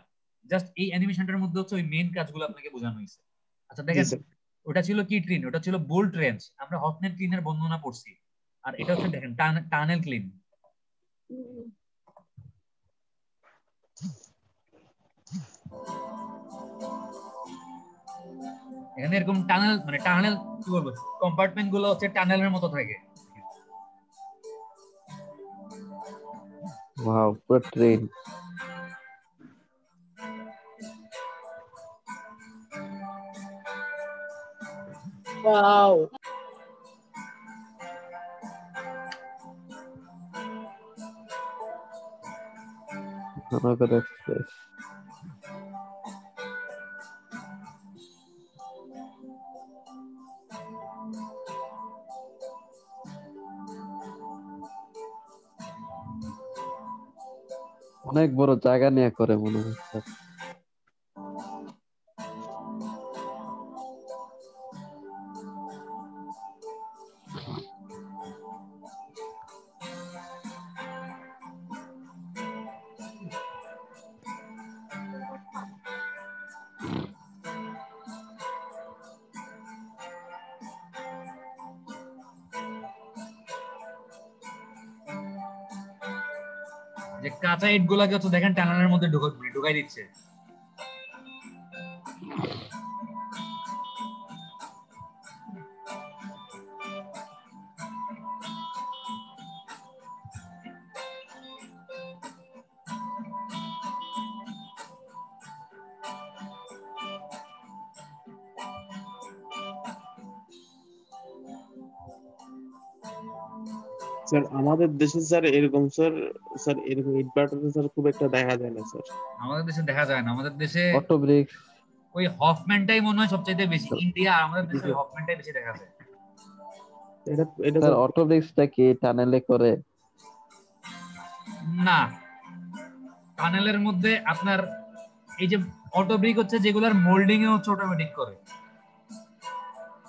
S1: জাস্ট এই অ্যানিমেশনটার মধ্যে হচ্ছে ওই মেইন কাজগুলো আপনাকে বোঝানো হয়েছে। আচ্ছা
S5: জি
S1: দেখেন,
S5: স্যার।
S1: ওটা ছিল কি ট্রেন, ওটা ছিল বোল্ট রেঞ্জ, আমরা হফম্যান ক্লিনের বর্ণনা পড়ছি। আর এটা হচ্ছে দেখেন টানেল ক্লিন। এখানে এরকম টানেল মানে টানেল কি বলবো, কম্পার্টমেন্ট গুলো হচ্ছে টানেলের মতো থাকে।
S2: ওয়াও, পুরো ট্রেন।
S4: ওয়াও।
S2: মহানগর এক্সপ্রেস। অনেক বড় জায়গা নিয়ে করে মনে হচ্ছে।
S1: যে কাঁচা ইট গুলাকে হচ্ছে দেখেন টানেলের মধ্যে ঢুকাই দিচ্ছে।
S5: স্যার আমাদের দেশে স্যার এরকম স্যার, স্যার এরকম ইটভাটা স্যার খুব একটা দেখা যায় না স্যার।
S1: আমাদের দেশে দেখা যায় না, আমাদের দেশে
S2: অটো ব্রিক্স।
S1: ওই হফম্যানটাই মনে হয় সবচাইতে বেশি, ইন্ডিয়া আর আমাদের দেশে হফম্যানটাই বেশি দেখা যায়।
S5: এটা এটা
S2: স্যার
S5: স্যার
S2: অটো ব্রিক্সটা কি টানেলে করে?
S1: না, টানেলের মধ্যে আপনার এই যে অটো ব্রিক হচ্ছে যেগুলার মোল্ডিং এ হচ্ছে অটোমেটিক করে।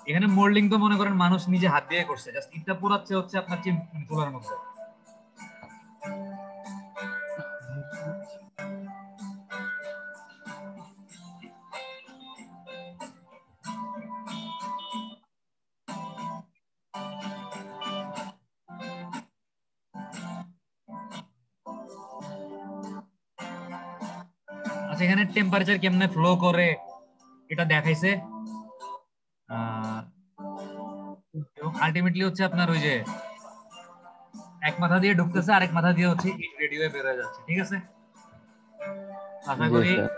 S1: এখানে মোল্ডিং তো মনে করেন মানুষ নিজে হাত দিয়ে করছে, জাস্ট ইটটা পুরাচ্ছে হচ্ছে আপনার চুলার মধ্যে। আচ্ছা এখানে টেম্পারেচার কেমনে ফ্লো করে এটা দেখাইছে। এবং আলটিমেটলি হচ্ছে আপনার ওই যে এক মাথা দিয়ে ঢুকতেছে আরেক মাথা দিয়ে হচ্ছে ইট রেডি হয়ে বের হয়ে যাচ্ছে। ঠিক আছে, আশা
S2: জি
S1: করি
S2: স্যার।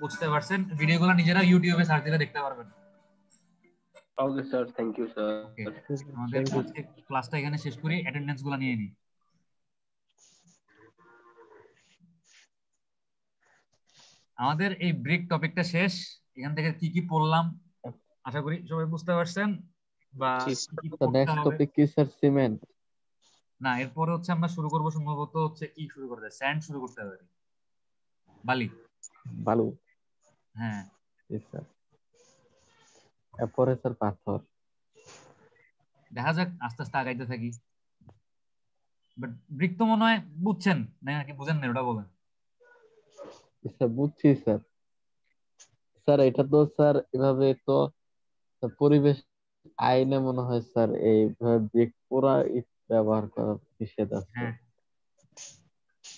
S1: বুঝতে পারছেন। ভিডিওগুলো নিজেরা ইউটিউবে সার্চ দিলে দেখতে পারবেন।
S3: Okay sir, thank you sir.
S1: Okay, আমাদের আজকে ক্লাসটা এখানে শেষ করি, অ্যাটেন্ডেন্স গুলো নিয়ে নিই। আমাদের এই ব্রিক টপিকটা শেষ। এখান থেকে কি কি পড়লাম আশা করি সবাই বুঝতে পারছেন, বা কি কি
S2: তো
S1: পড়তে
S2: নেক্সট
S1: হবে।
S2: টপিক কি স্যার? সিমেন্ট?
S1: না, এরপরে হচ্ছে আমরা শুরু করবো সম্ভবত হচ্ছে কি শুরু করতে, স্যান্ড শুরু করতে হবে, বালি।
S2: বালু?
S1: হ্যাঁ
S2: জি স্যার। এরপরে স্যার পাথর।
S1: দেখা যাক, আস্তে আস্তে আগাইতে থাকি। বাট ব্রিক তো মনে হয় বুঝছেন নাকি বুঝেন না, ওটা বলেন।
S2: স্যার বুঝছি স্যার। স্যার এটা তো স্যার এভাবে তো পরিবেশ আইনে মনে হয় স্যার এইভাবে ব্রিক পোড়া ইট ব্যবহার করা নিষেধ আছে।
S1: হ্যাঁ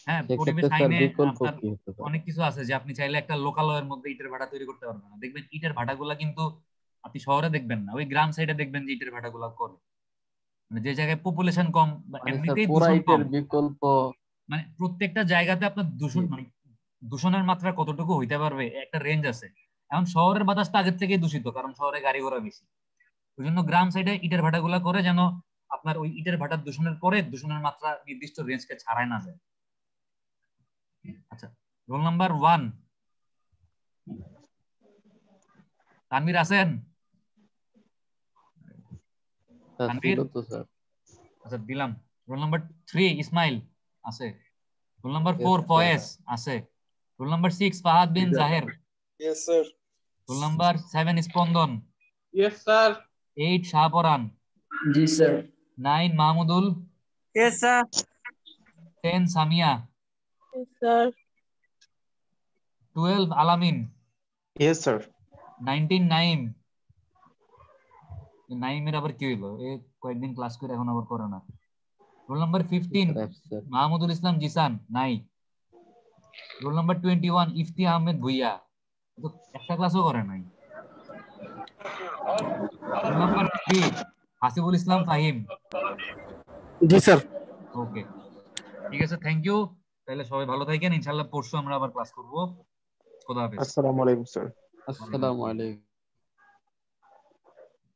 S1: হ্যাঁ, পরিবেশ
S2: সেক্ষেত্রে স্যার
S1: আইনে
S2: বিকল্প
S1: আপনার
S2: কি হতে পারে?
S1: অনেক কিছু আছে যে আপনি চাইলে একটা লোকালয়ের মধ্যে ইটের ভাটা তৈরি করতে পারবেন না। দেখবেন ইটের ভাটাগুলা কিন্তু আপনি শহরে দেখবেন না, ওই গ্রাম সাইডে দেখবেন যে ইটের ভাটাগুলা করে, মানে যে জায়গায় পপুলেশন কম বা
S2: মানে স্যার
S1: এমনিতেই
S2: পোড়া
S1: দূষণ
S2: ইটের
S1: কম।
S2: বিকল্প?
S1: মানে প্রত্যেকটা জায়গাতে আপনার
S2: জি
S1: দূষণ মানে দূষণের মাত্রা কতটুকু হইতে পারবে একটা রেঞ্জ আছে। এখন শহরের বাতাসটা আগের থেকেই দূষিত, কারণ শহরে গাড়ি ঘোড়া বেশি। ওই জন্য গ্রাম সাইডে ইটের ভাটাগুলা করে যেন আপনার ওই ইটের ভাটার দূষণের পরে দূষণের মাত্রা নির্দিষ্ট রেঞ্জকে ছাড়াই না যায়। আচ্ছা, রোল নাম্বার 1 তানভীর আছেন?
S2: স্যার
S1: তানভীর,
S2: ছিল তো স্যার।
S1: আচ্ছা দিলাম। রোল নাম্বার 3 ইসমাইল আছে। Roll number
S2: Yes,
S1: 4
S2: sir.
S1: Faiz আছে। Roll number 6 Fahad bin Zaher.
S6: Yes, sir.
S1: Roll number 7 Spandan.
S6: Yes, sir.
S1: 8 Shahporan.
S7: জি sir.
S1: 9 Mahmudul.
S7: Yes, sir.
S1: 10 Samia.
S4: Yes, sir.
S1: 12 আলামিন।
S5: Yes, sir.
S1: 19 নাইম। নাইমের আবার কি হইলো? এ কয়েকদিন ক্লাস করে এখন আবার করে না। রোল নাম্বার 15
S2: স্যার
S1: মাহমুদুল ইসলাম জিসান, নাই। রোল নাম্বার 21 ইফতি আহমেদ ভুইয়া, তো একটা ক্লাসও করে নাই। রোল নাম্বার 3 হাসিবুল ইসলাম ফাহিম।
S6: জি স্যার।
S1: ওকে, ঠিক আছে, থ্যাংক ইউ। তাহলে সবাই ভালো থাকেন, ইনশাআল্লাহ পরশু আমরা আবার ক্লাস করব। খোদা হাফেজ।
S5: Assalamu alaikum, sir.
S2: আসসালামু আলাইকুম।